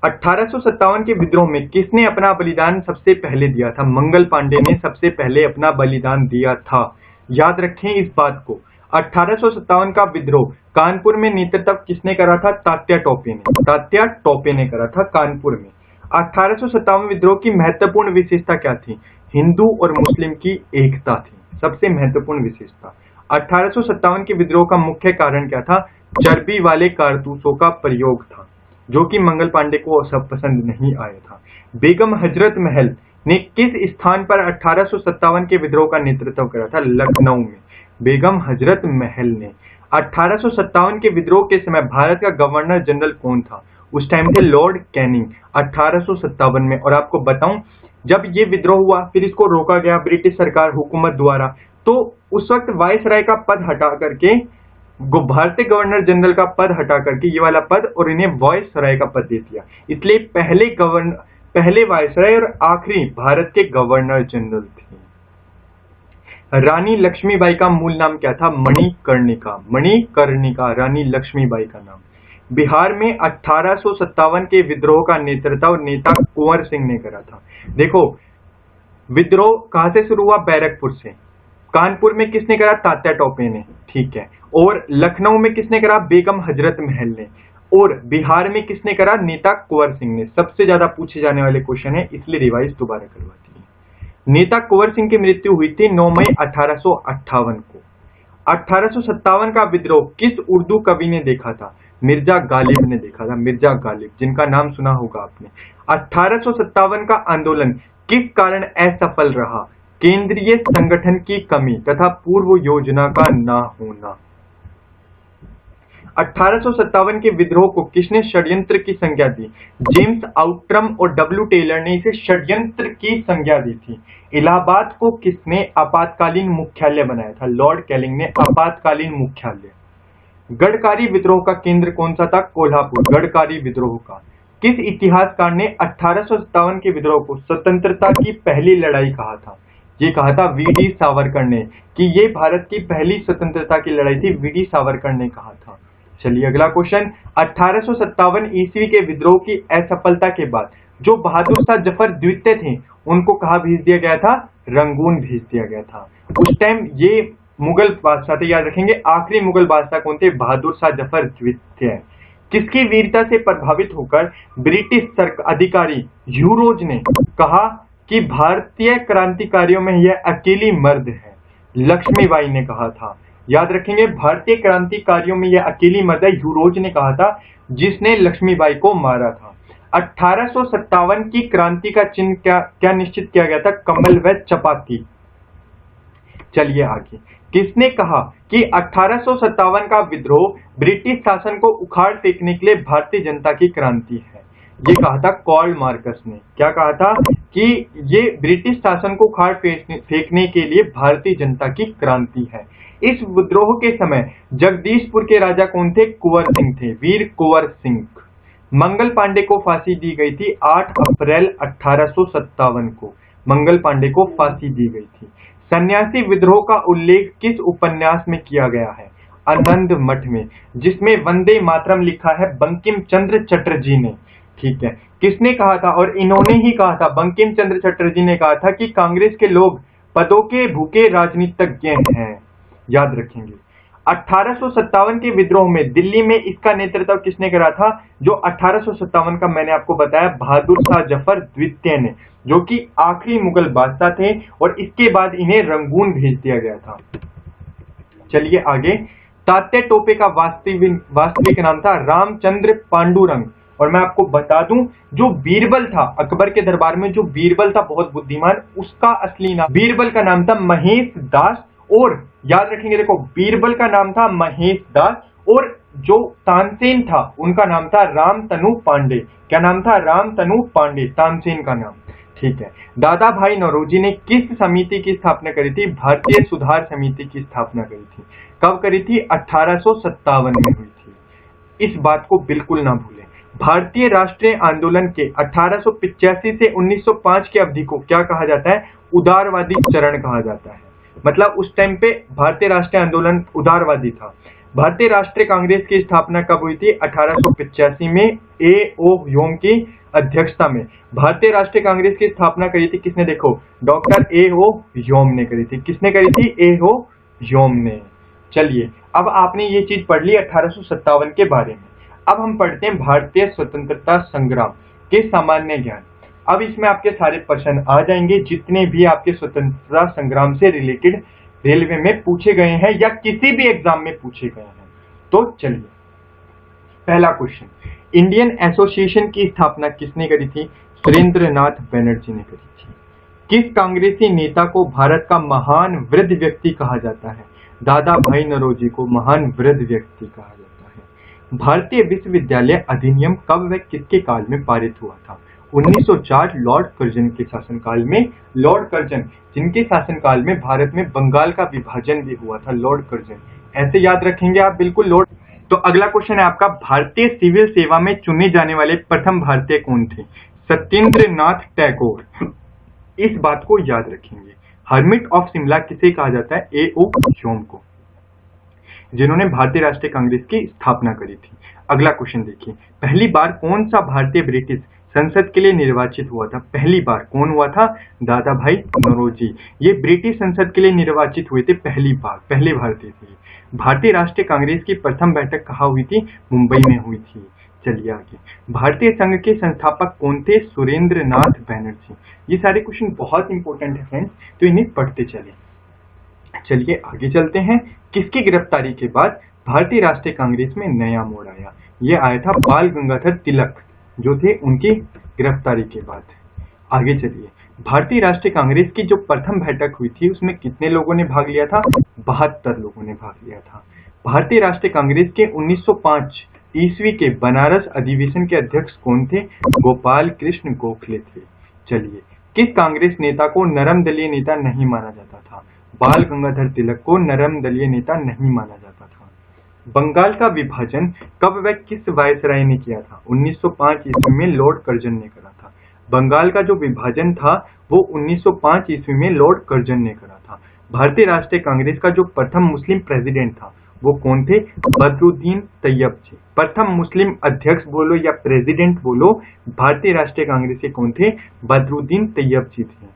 1857 के विद्रोह में किसने अपना बलिदान सबसे पहले दिया था? मंगल पांडे ने सबसे पहले अपना बलिदान दिया था। याद रखें इस बात को। 1857 का विद्रोह कानपुर में नेतृत्व किसने करा था? तात्या टोपे ने। तात्या टोपे ने करा था कानपुर में। 1857 विद्रोह की महत्वपूर्ण विशेषता क्या थी? हिंदू और मुस्लिम की एकता थी सबसे महत्वपूर्ण विशेषता। 1857 के विद्रोह का मुख्य कारण क्या था? चर्बी वाले कारतूसों का प्रयोग था, जो कि मंगल पांडे को सब पसंद नहीं आया था। बेगम हजरत महल ने किस स्थान पर 1857 के विद्रोह का नेतृत्व करा था? लखनऊ में। बेगम हजरत महल ने 1857 के विद्रोह के समय भारत का गवर्नर जनरल कौन था? उस टाइम थे लॉर्ड कैनिंग 1857 में। और आपको बताऊं, जब ये विद्रोह हुआ फिर इसको रोका गया ब्रिटिश सरकार हुकूमत द्वारा, तो उस वक्त वायसराय का पद हटा करके, भारतीय गवर्नर जनरल का पद हटा करके ये वाला पद और इन्हें वायसराय का पद दे दिया। इसलिए पहले वायसराय और आखिरी भारत के गवर्नर जनरल थे। रानी लक्ष्मीबाई का मूल नाम क्या था? मणिकर्णिका। मणिकर्णिका रानी लक्ष्मीबाई का नाम। बिहार में 1857 के विद्रोह का नेतृत्व नेता कुंवर सिंह ने करा था। देखो विद्रोह कहां से शुरू हुआ? बैरकपुर से। कानपुर में किसने करा? तात्या टोपे ने, ठीक है। और लखनऊ में किसने करा? बेगम हजरत महल ने। और बिहार में किसने करा? नेता कुंवर सिंह ने। सबसे ज्यादा पूछे जाने वाले क्वेश्चन है, इसलिए रिवाइज दोबारा करवाती है। नेता कुंवर सिंह की मृत्यु हुई थी 9 मई 1858 को। 1857 का विद्रोह किस उर्दू कवि ने देखा था? मिर्जा गालिब ने देखा था। मिर्जा गालिब, जिनका नाम सुना होगा आपने। 1857 का आंदोलन किस कारण असफल रहा? केंद्रीय संगठन की कमी तथा पूर्व योजना का न होना। 1857 के विद्रोह को किसने षड्यंत्र की संज्ञा दी? जेम्स आउट्रम और डब्ल्यू टेलर ने इसे षड्यंत्र की संज्ञा दी थी। इलाहाबाद को किसने आपातकालीन मुख्यालय बनाया था? लॉर्ड कैनिंग ने आपातकालीन मुख्यालय। गढ़कारी विद्रोह का केंद्र कौन सा था? कोल्हापुर। गढ़कारी विद्रोह का। किस इतिहासकार ने 1857 के विद्रोह को स्वतंत्रता की पहली लड़ाई कहा था? ये कहा था वीडी सावरकर ने, कि ये भारत की पहली स्वतंत्रता की लड़ाई थी, वीडी सावरकर ने कहा था। चलिए अगला क्वेश्चन। 1857 ईस्वी के विद्रोह की असफलता के बाद जो बहादुर शाह जफर द्वितीय थे, उनको कहां भेज दिया गया था? रंगून भेज दिया गया था। उस टाइम ये मुगल बादशाह थे, याद रखेंगे। आखिरी मुगल बादशाह कौन थे? बहादुर शाह जफर द्वितीय। किसकी वीरता से प्रभावित होकर ब्रिटिश अधिकारी ह्यूरोज ने कहा कि भारतीय क्रांतिकारियों में यह अकेली मर्द है? लक्ष्मीबाई ने कहा था। याद रखेंगे, भारतीय क्रांतिकारियों में यह अकेली मर्द है, ह्यूरोज ने कहा था, जिसने लक्ष्मीबाई को मारा था। 1857 की क्रांति का चिन्ह क्या निश्चित किया गया था? कमल व चपाती। चलिए आगे। किसने कहा कि 1857 का विद्रोह ब्रिटिश शासन को उखाड़ फेंकने के लिए भारतीय जनता की क्रांति है? ये कहा था कार्ल मार्कस ने। क्या कहा था? कि ये ब्रिटिश शासन को उखाड़ फेंकने के लिए भारतीय जनता की क्रांति है। इस विद्रोह के समय जगदीशपुर के राजा कौन थे? कुंवर सिंह थे, वीर कुंवर सिंह। मंगल पांडे को फांसी दी गई थी 8 अप्रैल 1857 को। मंगल पांडे को फांसी दी गई थी। सन्यासी विद्रोह का उल्लेख किस उपन्यास में किया गया है? आनंद मठ में, जिसमें वंदे मातरम लिखा है बंकिम चंद्र चटर्जी ने, ठीक है। किसने कहा था? और इन्होंने ही कहा था, बंकिम चंद्र चटर्जी ने कहा था कि कांग्रेस के लोग पदों के भूखे राजनीतिज्ञ हैं। याद रखेंगे। 1857 के विद्रोह में दिल्ली में इसका नेतृत्व किसने करा था? जो 1857 का मैंने आपको बताया, बहादुर शाह जफर द्वितीय ने, जो कि आखिरी मुगल बादशाह थे, और इसके बाद इन्हें रंगून भेज दिया गया था। चलिए आगे। तात्या टोपे का वास्तविक नाम था रामचंद्र पांडुरंग। और मैं आपको बता दूं, जो बीरबल था अकबर के दरबार में, जो बीरबल था बहुत बुद्धिमान, उसका असली नाम, बीरबल का नाम था महेश दास। और याद रखेंगे, देखो बीरबल का नाम था महेश दास और जो तानसेन था उनका नाम था रामतनु पांडे। क्या नाम था? रामतनु पांडे, तानसेन का नाम। ठीक है। दादा भाई नौरोजी ने किस समिति की स्थापना करी थी? भारतीय सुधार समिति की स्थापना करी थी। कब करी थी? 1857 में हुई थी। इस बात को बिल्कुल ना भूलें। भारतीय राष्ट्रीय आंदोलन के 1885 से 1905 की अवधि को क्या कहा जाता है? उदारवादी चरण कहा जाता है। मतलब उस टाइम पे भारतीय राष्ट्रीय आंदोलन उदारवादी था। भारतीय राष्ट्रीय कांग्रेस की स्थापना कब हुई थी? 1885 में A.O. ह्योम की अध्यक्षता में। भारतीय राष्ट्रीय कांग्रेस की स्थापना करी थी किसने? देखो, डॉक्टर A.O. ह्योम ने करी थी। किसने करी थी? A.O. ह्योम ने। चलिए, अब आपने ये चीज पढ़ ली 1857 के बारे में। अब हम पढ़ते हैं भारतीय स्वतंत्रता संग्राम के सामान्य ज्ञान। अब इसमें आपके सारे प्रश्न आ जाएंगे जितने भी आपके स्वतंत्रता संग्राम से रिलेटेड रेलवे में पूछे गए हैं या किसी भी एग्जाम में पूछे गए हैं। तो चलिए, पहला क्वेश्चन, इंडियन एसोसिएशन की स्थापना किसने करी थी? सुरेंद्रनाथ बनर्जी ने करी थी। किस कांग्रेसी नेता को भारत का महान वृद्ध व्यक्ति कहा जाता है? दादा भाई नौरोजी को महान वृद्ध व्यक्ति कहा जाता है। भारतीय विश्वविद्यालय अधिनियम कब व किसके काल में पारित हुआ था? 1904 लॉर्ड कर्जन के शासनकाल में। लॉर्ड कर्जन, जिनके शासनकाल में भारत में बंगाल का विभाजन भी हुआ था, लॉर्ड कर्जन। ऐसे याद रखेंगे आप बिल्कुल लॉर्ड। तो अगला क्वेश्चन है आपका, भारतीय सिविल सेवा में चुने जाने वाले प्रथम भारतीय कौन थे? सत्येंद्रनाथ टैगोर। इस बात को याद रखेंगे। हर्मिट ऑफ शिमला किसे कहा जाता है? A.O. ह्योम को, जिन्होंने भारतीय राष्ट्रीय कांग्रेस की स्थापना करी थी। अगला क्वेश्चन देखिए, पहली बार कौन सा भारतीय ब्रिटिश संसद के लिए निर्वाचित हुआ था? पहली बार कौन हुआ था? दादा भाई नौरोजी। ये ब्रिटिश संसद के लिए निर्वाचित हुए थे पहली बार, पहले भारतीय थे। भारतीय राष्ट्रीय कांग्रेस की प्रथम बैठक कहाँ हुई थी? मुंबई में हुई थी। चलिए आगे, भारतीय संघ के संस्थापक कौन थे? सुरेंद्रनाथ बनर्जी। ये सारे क्वेश्चन बहुत इंपॉर्टेंट है फ्रेंड्स, तो इन्हें पढ़ते चले। चलिए आगे चलते हैं। किसकी गिरफ्तारी के बाद भारतीय राष्ट्रीय कांग्रेस में नया मोड़ आया? ये आया था बाल गंगाधर तिलक जो थे, उनकी गिरफ्तारी के बाद। आगे चलिए, भारतीय राष्ट्रीय कांग्रेस की जो प्रथम बैठक हुई थी उसमें कितने लोगों ने भाग लिया था? 72 लोगों ने भाग लिया था। भारतीय राष्ट्रीय कांग्रेस के 1905 ईस्वी के बनारस अधिवेशन के अध्यक्ष कौन थे? गोपाल कृष्ण गोखले थे। चलिए, किस कांग्रेस नेता को नरम दलीय नेता नहीं माना जाता था? बाल गंगाधर तिलक को नरम दलीय नेता नहीं माना जाता था। बंगाल का विभाजन कब व किस वायसराय ने किया था? 1905 ईस्वी में लॉर्ड कर्जन ने करा था। बंगाल का जो विभाजन था वो 1905 ईस्वी में लॉर्ड कर्जन ने करा था। भारतीय राष्ट्रीय कांग्रेस का जो प्रथम मुस्लिम प्रेसिडेंट था वो कौन थे? बदरुद्दीन तैयब जी। प्रथम मुस्लिम अध्यक्ष बोलो या प्रेसिडेंट बोलो, भारतीय राष्ट्रीय कांग्रेस के कौन थे? बदरुद्दीन तैयब जी थे।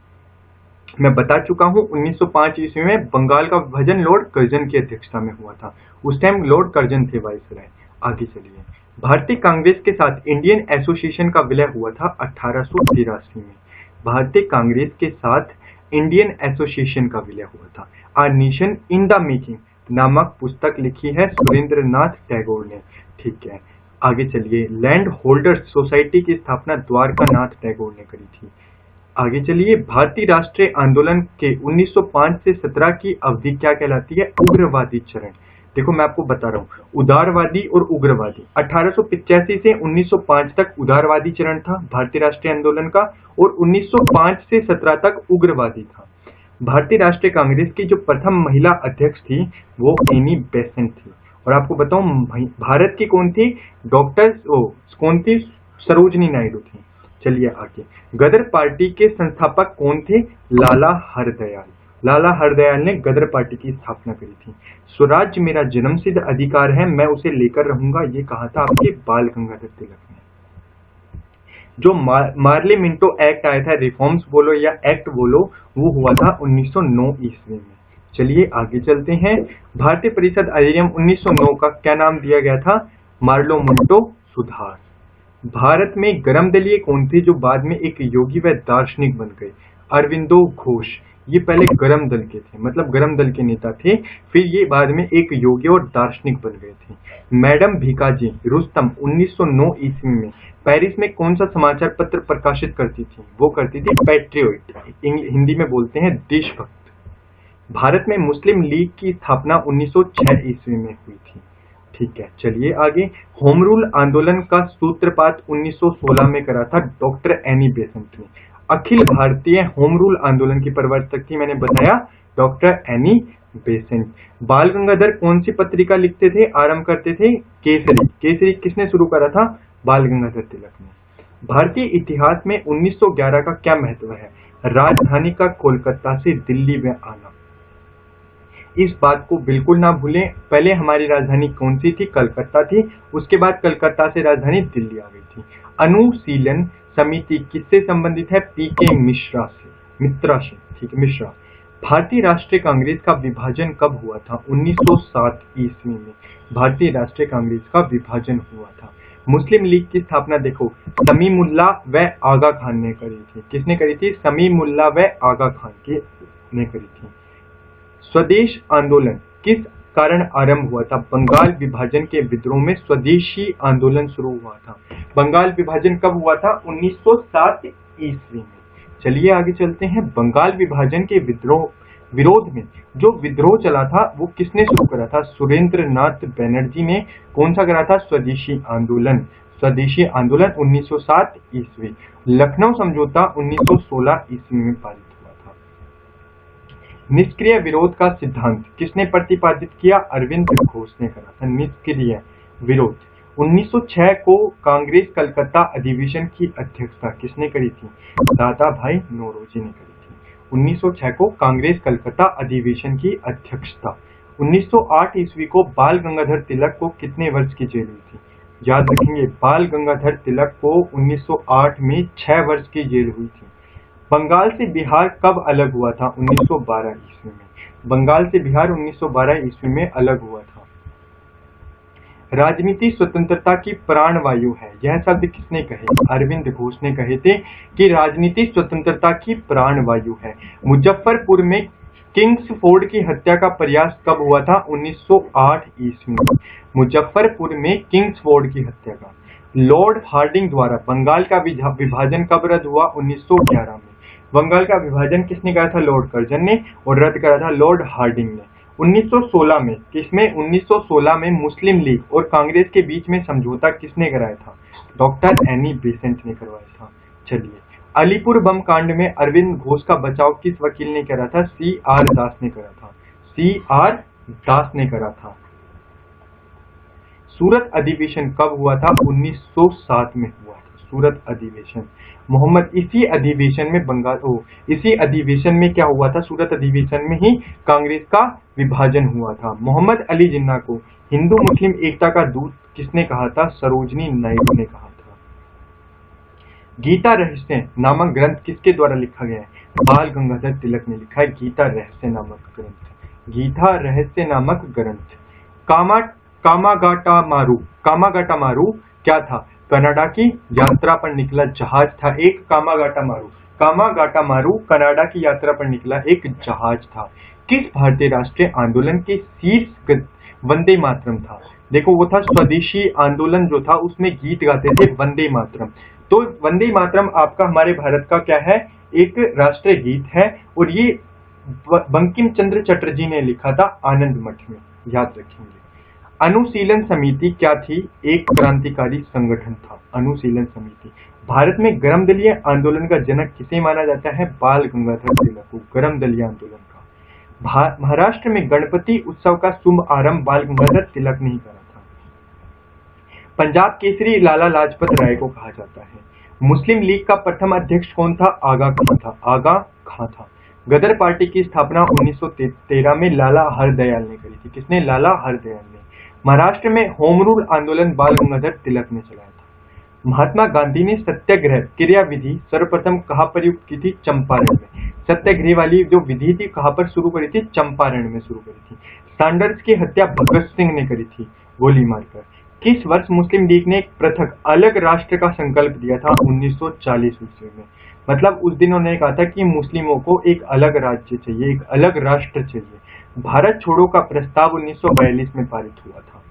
मैं बता चुका हूं 1905 ईस्वी में बंगाल का विभाजन लॉर्ड कर्जन की अध्यक्षता में हुआ था। उस टाइम लॉर्ड कर्जन थे वायसराय। आगे चलिए, भारतीय कांग्रेस के साथ इंडियन एसोसिएशन का विलय हुआ था 1883 में। भारतीय कांग्रेस के साथ इंडियन एसोसिएशन का विलय हुआ था। A nation in the making नामक पुस्तक लिखी है सुरेंद्रनाथ टैगोर ने। ठीक है, आगे चलिए, लैंड होल्डर्स सोसाइटी की स्थापना द्वारकानाथ टैगोर ने करी थी। आगे चलिए, भारतीय राष्ट्रीय आंदोलन के 1905 से 17 की अवधि क्या कहलाती है? उग्रवादी चरण। देखो मैं आपको बता रहा हूँ, उदारवादी और उग्रवादी। 1885 से 1905 तक उदारवादी चरण था भारतीय राष्ट्रीय आंदोलन का, और 1905 से 17 तक उग्रवादी था। भारतीय राष्ट्रीय कांग्रेस की जो प्रथम महिला अध्यक्ष थी वो एनी बेसेंट थी। और आपको बताऊं, भारत की कौन थी? डॉक्टर कौन थी? सरोजनी नायडू थी। चलिए आगे, गदर पार्टी के संस्थापक कौन थे? लाला हरदयाल। लाला हरदयाल ने गदर पार्टी की स्थापना करी थी। स्वराज्य मेरा जन्मसिद्ध अधिकार है, मैं उसे लेकर रहूंगा, ये कहा था आपके बाल गंगाधर तिलक ने। जो मार्ले मिंटो एक्ट आया था, रिफॉर्म्स बोलो या एक्ट बोलो, वो हुआ था 1909 ईस्वी में। चलिए आगे चलते हैं। भारतीय परिषद अधिनियम 1909 का क्या नाम दिया गया था? मार्लो मिंटो सुधार। भारत में गर्म दलीय कौन थे जो बाद में एक योगी व दार्शनिक बन गए? अरविंदो घोष। ये पहले गरम दल के थे, मतलब गरम दल के नेता थे, फिर ये बाद में एक योगी और दार्शनिक बन गए थे। मैडम भीकाजी रुस्तम 1909 ईस्वी में पेरिस में कौन सा समाचार पत्र प्रकाशित करती थी? वो करती थी पैट्रियोट, हिंदी में बोलते हैं देशभक्त। भारत में मुस्लिम लीग की स्थापना 1906 ईस्वी में हुई थी। ठीक है, चलिए आगे। होम रूल आंदोलन का सूत्रपात 1916 में करा था डॉक्टर एनी बेसेंट ने। अखिल भारतीय होम रूल आंदोलन की प्रवर्तक थी, मैंने बताया, डॉक्टर एनी बेसेंट। बाल गंगाधर कौन सी पत्रिका लिखते थे, आरंभ करते थे? केसरी। केसरी किसने शुरू करा था? बाल गंगाधर तिलक ने। भारतीय इतिहास में 1911 का क्या महत्व है? राजधानी का कोलकाता से दिल्ली में आना। इस बात को बिल्कुल ना भूलें, पहले हमारी राजधानी कौन सी थी? कलकत्ता थी, उसके बाद कलकत्ता से राजधानी दिल्ली आ गई थी। अनुशीलन समिति किससे संबंधित है? पीके मिश्रा से, ठीक है, मिश्रा। भारतीय राष्ट्रीय कांग्रेस का विभाजन कब हुआ था? 1907 ईस्वी में भारतीय राष्ट्रीय कांग्रेस का विभाजन हुआ था। मुस्लिम लीग की स्थापना देखो, समीमुल्लाह व आगा खान ने करी थी। किसने करी थी? समीमुल्लाह व आगा खान ने करी थी। स्वदेश आंदोलन किस कारण आरंभ हुआ था? बंगाल विभाजन के विद्रोह में स्वदेशी आंदोलन शुरू हुआ था। बंगाल विभाजन कब हुआ था? 1907 ईस्वी में। चलिए आगे चलते हैं। बंगाल विभाजन के विरोध में जो विद्रोह चला था वो किसने शुरू करा था? सुरेंद्र नाथ बनर्जी ने। कौन सा करा था? स्वदेशी आंदोलन। स्वदेशी आंदोलन 1907 ईस्वी। लखनऊ समझौता 1916 ईस्वी में पारित हुआ था। निष्क्रिय विरोध का सिद्धांत किसने प्रतिपादित किया? अरविंद घोष ने करा था निष्क्रिय विरोध। 1906 को कांग्रेस कलकत्ता अधिवेशन की अध्यक्षता किसने करी थी? दादा भाई नौरोजी ने करी थी। 1906 को कांग्रेस कलकत्ता अधिवेशन की अध्यक्षता। 1908 ईस्वी को बाल गंगाधर तिलक को कितने वर्ष की जेल हुई थी? याद रखेंगे, बाल गंगाधर तिलक को 1908 में 6 वर्ष की जेल हुई थी। बंगाल से बिहार कब अलग हुआ था? 1912 ईस्वी में। बंगाल से बिहार 1912 ईस्वी में अलग हुआ था। राजनीति स्वतंत्रता की प्राणवायु है, यह शब्द किसने कहे? अरविंद घोष ने कहे थे कि राजनीति स्वतंत्रता की प्राणवायु है। मुजफ्फरपुर में किंग्सफोर्ड की हत्या का प्रयास कब हुआ था? 1908 ईस्वी में। मुजफ्फरपुर में किंग्सफोर्ड की हत्या का। लॉर्ड हार्डिंग द्वारा बंगाल का विभाजन कब रद्द हुआ? 1911 में। बंगाल का विभाजन किसने करा था? लॉर्ड कर्जन ने, और रद्द करा था लॉर्ड हार्डिंग ने। 1916 में, किसमें? 1916 में मुस्लिम लीग और कांग्रेस के बीच में समझौता किसने कराया था? डॉक्टर एनी बेसेंट ने करवाया था। चलिए, अलीपुर बम कांड में अरविंद घोष का बचाव किस वकील ने करा था? CR दास ने करा था। CR दास ने करा था। सूरत अधिवेशन कब हुआ था? 1907 में हुआ था सूरत अधिवेशन। इसी अधिवेशन में क्या हुआ था? सूरत अधिवेशन में ही कांग्रेस का विभाजन हुआ था। मोहम्मद अली जिन्ना को हिंदू मुस्लिम एकता का दूत किसने कहा था? सरोजनी नायडू ने कहा था। गीता रहस्य नामक ग्रंथ किसके द्वारा लिखा गया है? बाल गंगाधर तिलक ने लिखा है गीता रहस्य नामक ग्रंथ। गीता रहस्य नामक ग्रंथ। कामागाटा मारू क्या था? कनाडा की यात्रा पर निकला जहाज था एक कामागाटा मारू कनाडा की यात्रा पर निकला एक जहाज था। किस भारतीय राष्ट्रीय आंदोलन के शीर्ष वंदे मातरम था? देखो, वो था स्वदेशी आंदोलन जो था, उसमें गीत गाते थे वंदे मातरम। तो वंदे मातरम आपका हमारे भारत का क्या है? एक राष्ट्रीय गीत है, और ये बंकिम चंद्र चटर्जी ने लिखा था आनंद मठ में, याद रखेंगे। अनुशीलन समिति क्या थी? एक क्रांतिकारी संगठन था अनुशीलन समिति। भारत में गरम दलीय आंदोलन का जनक किसे माना जाता है? बाल गंगाधर तिलक को, गरम दलीय आंदोलन का। महाराष्ट्र में गणपति उत्सव का शुभ आरंभ बाल गंगाधर तिलक ने ही करा था। पंजाब केसरी लाला लाजपत राय को कहा जाता है। मुस्लिम लीग का प्रथम अध्यक्ष कौन था? आगा खां था। गदर पार्टी की स्थापना 1913 में लाला हरदयाल ने करी थी। किसने? लाला हरदयाल ने। महाराष्ट्र में होम रूल आंदोलन बाल गंगाधर तिलक ने चलाया था। महात्मा गांधी ने सत्याग्रह क्रियाविधि सर्वप्रथम कहाँ प्रयुक्त की थी? चंपारण में। सत्याग्रह वाली जो विधि थी कहाँ पर शुरू करी थी? चंपारण में शुरू करी थी। सैंडर्स की हत्या भगत सिंह ने करी थी गोली मारकर। किस वर्ष मुस्लिम लीग ने एक पृथक अलग राष्ट्र का संकल्प दिया था? 1940 ईस्वी में। मतलब उस दिन उन्होंने कहा था कि मुस्लिमों को एक अलग राज्य चाहिए, एक अलग राष्ट्र चाहिए। भारत छोड़ो का प्रस्ताव 1942 में पारित हुआ था।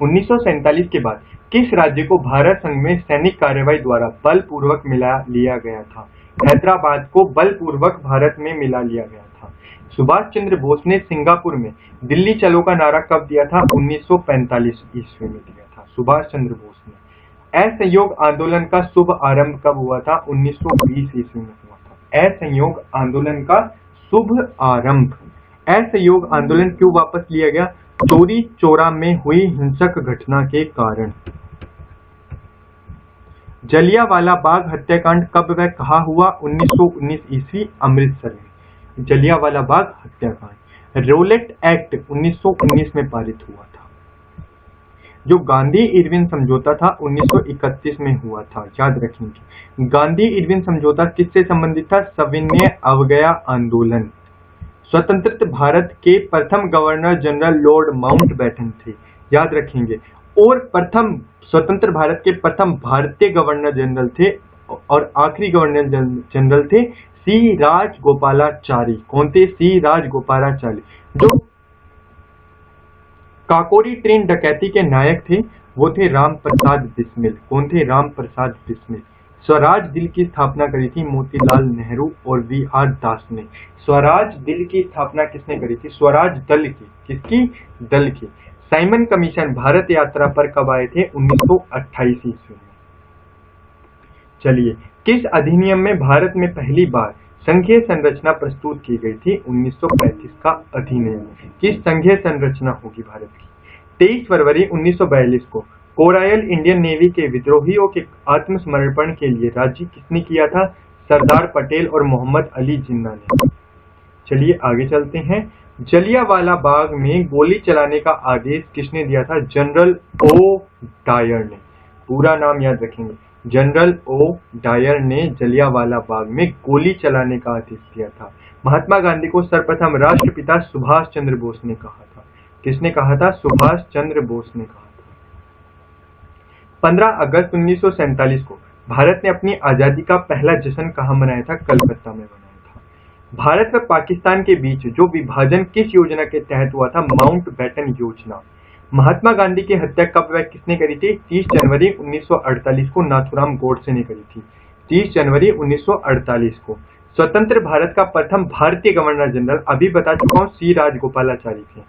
1947 के बाद किस राज्य को भारत संघ में सैनिक कार्रवाई द्वारा बलपूर्वक मिला लिया गया था? हैदराबाद को बलपूर्वक भारत में मिला लिया गया था। सुभाष चंद्र बोस ने सिंगापुर में दिल्ली चलो का नारा कब दिया था? 1945 ईस्वी में दिया था सुभाष चंद्र बोस ने। असहयोग आंदोलन का शुभ आरंभ कब हुआ था? 1920 ईस्वी में हुआ था असहयोग आंदोलन का शुभ आरंभ। असहयोग आंदोलन क्यों वापस लिया गया? चोरी चौरा में हुई हिंसक घटना के कारण। जलियांवाला बाग हत्याकांड कब व कहाँ हुआ? 1919 ईस्वी अमृतसर में जलियांवाला बाग हत्याकांड। रोलेट एक्ट 1919 में पारित हुआ था। जो गांधी इरविन समझौता था 1931 में हुआ था, याद रखेंगे। गांधी इरविन समझौता किससे संबंधित था? सविनय अवज्ञा आंदोलन। स्वतंत्र भारत के प्रथम गवर्नर जनरल लॉर्ड माउंटबेटन थे, याद रखेंगे। और प्रथम स्वतंत्र भारत के प्रथम भारतीय गवर्नर जनरल थे और आखिरी गवर्नर जनरल थे सी राजगोपालाचारी। कौन थे? सी राजगोपालाचारी। जो काकोरी ट्रेन डकैती के नायक थे वो थे राम प्रसाद बिस्मिल। कौन थे? राम प्रसाद बिस्मिल। स्वराज दिल की स्थापना करी थी मोतीलाल नेहरू और वी आर दास ने। स्वराज दिल की स्थापना किसने करी थी? स्वराज दल की। किसकी? दल की। साइमन कमीशन भारत यात्रा पर कब आए थे? 1928 ईस्वी में। चलिए, किस अधिनियम में भारत में पहली बार संघीय संरचना प्रस्तुत की गई थी? 1935 का अधिनियम। किस संघीय संरचना होगी भारत की? 23 फरवरी 1942 को कोरायल इंडियन नेवी के विद्रोहियों के आत्मसमर्पण के लिए राजी किसने किया था? सरदार पटेल और मोहम्मद अली जिन्ना ने। चलिए आगे चलते हैं। जलियांवाला बाग में गोली चलाने का आदेश किसने दिया था? जनरल ओ डायर ने। पूरा नाम याद रखेंगे। जनरल ओ डायर ने जलियांवाला बाग में गोली चलाने का आदेश दिया था। महात्मा गांधी को सर्वप्रथम राष्ट्रपिता सुभाष चंद्र बोस ने कहा था। किसने कहा था? सुभाष चंद्र बोस ने कहा था। 15 अगस्त 1947 को भारत ने अपनी आजादी का पहला जश्न कहाँ मनाया था? कलकत्ता में मनाया था। भारत व पाकिस्तान के बीच जो विभाजन किस योजना के तहत हुआ था? माउंटबेटन योजना। महात्मा गांधी की हत्या कब व किसने करी थी? 30 जनवरी 1948 को नाथूराम गोडसे ने करी थी। 30 जनवरी 1948 को। स्वतंत्र भारत का प्रथम भारतीय गवर्नर जनरल अभी बता चुका हूं, सी राजगोपालाचारी थे।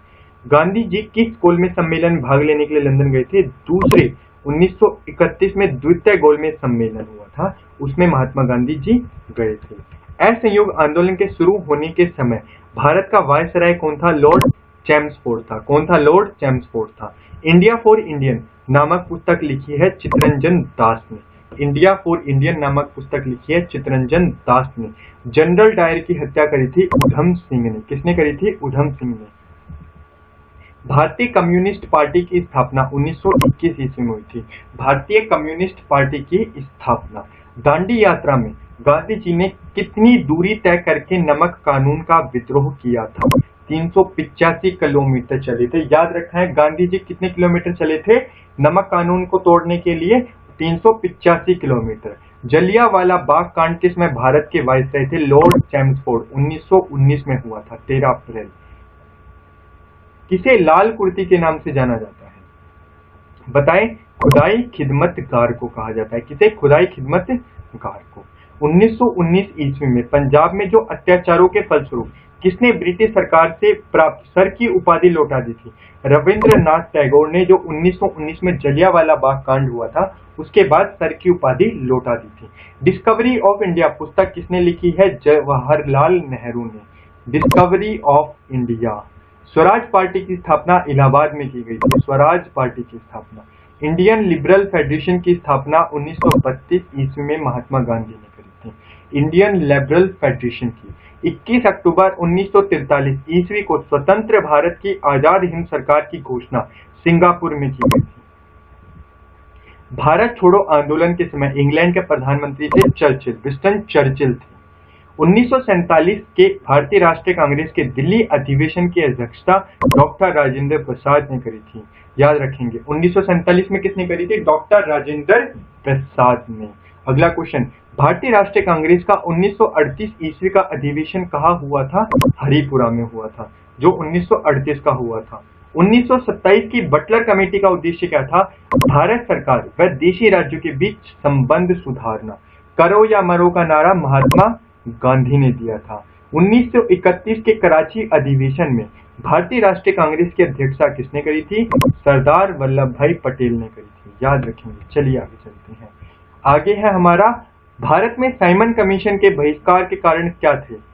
गांधी जी किस गोलमेज सम्मेलन में भाग लेने के लिए लंदन गए थे? दूसरे 1931 में द्वितीय गोलमेज सम्मेलन हुआ था, उसमें महात्मा गांधी जी गए थे। असहयोग आंदोलन के शुरू होने के समय भारत का वायसराय कौन था? लॉर्ड चैम्सफोर्ड था। कौन था? लॉर्ड चैम्सफोर्ड था। इंडिया फॉर इंडियन नामक पुस्तक लिखी है चित्तरंजन दास ने। इंडिया फॉर इंडियन नामक पुस्तक लिखी है चित्तरंजन दास ने। जनरल डायर की हत्या करी थी उधम सिंह ने। किसने करी थी? उधम सिंह ने। भारतीय कम्युनिस्ट पार्टी की स्थापना 1921 ईस्वी में हुई थी। भारतीय कम्युनिस्ट पार्टी की स्थापना। दांडी यात्रा में गांधी जी ने कितनी दूरी तय करके नमक कानून का विद्रोह किया था? 385 किलोमीटर चले थे। याद रखना है, गांधी जी कितने किलोमीटर चले थे नमक कानून को तोड़ने के लिए? 385 किलोमीटर। जलियांवाला बाग कांड किसमें भारत के वायसराय थे? Lord Chelmsford. 1919 में हुआ था, 13 अप्रैल। किसे लाल कुर्ती के नाम से जाना जाता है? बताएं। खुदाई खिदमतगार को कहा जाता है। किसे? खुदाई खिदमतगार को। 1919 ईस्वी में पंजाब में जो अत्याचारों के फलस्वरूप किसने ब्रिटिश सरकार से प्राप्त सर की उपाधि लौटा दी थी? रविंद्रनाथ टैगोर ने, जो 1919 में जलियांवाला बाग कांड हुआ था उसके बाद सर की उपाधि लौटा दी थी। डिस्कवरी ऑफ इंडिया पुस्तक किसने लिखी है? जवाहरलाल नेहरू ने। Discovery of India. Swaraj party की स्थापना इलाहाबाद में की गई थी। स्वराज पार्टी की स्थापना। इंडियन लिबरल फेडरेशन की स्थापना 1932 ईस्वी में महात्मा गांधी ने करी थी। इंडियन लिबरल फेडरेशन की 21 अक्टूबर 1943 ईस्वी को स्वतंत्र भारत की आजाद हिंद सरकार की घोषणा सिंगापुर में की गई थी। भारत छोड़ो आंदोलन के समय इंग्लैंड के प्रधानमंत्री थे चर्चिल, विंस्टन चर्चिल थे। 1947 के भारतीय राष्ट्रीय कांग्रेस के दिल्ली अधिवेशन की अध्यक्षता डॉक्टर राजेंद्र प्रसाद ने करी थी। याद रखेंगे, 1947 में किसने करी थी? डॉक्टर राजेंद्र प्रसाद ने। अगला क्वेश्चन, भारतीय राष्ट्रीय कांग्रेस का 1938 ईस्वी का अधिवेशन कहाँ हुआ था? हरिपुरा में हुआ था, जो 1938 का हुआ था। 1927 की बटलर कमेटी का उद्देश्य क्या था? भारत सरकार व देशी राज्यों के बीच संबंध सुधारना। करो या मरो का नारा महात्मा गांधी ने दिया था। 1931 के कराची अधिवेशन में भारतीय राष्ट्रीय कांग्रेस की अध्यक्षता किसने करी थी? सरदार वल्लभ भाई पटेल ने करी थी। याद रखेंगे। चलिए आगे चलते हैं। आगे है हमारा, भारत में साइमन कमीशन के बहिष्कार के कारण क्या थे?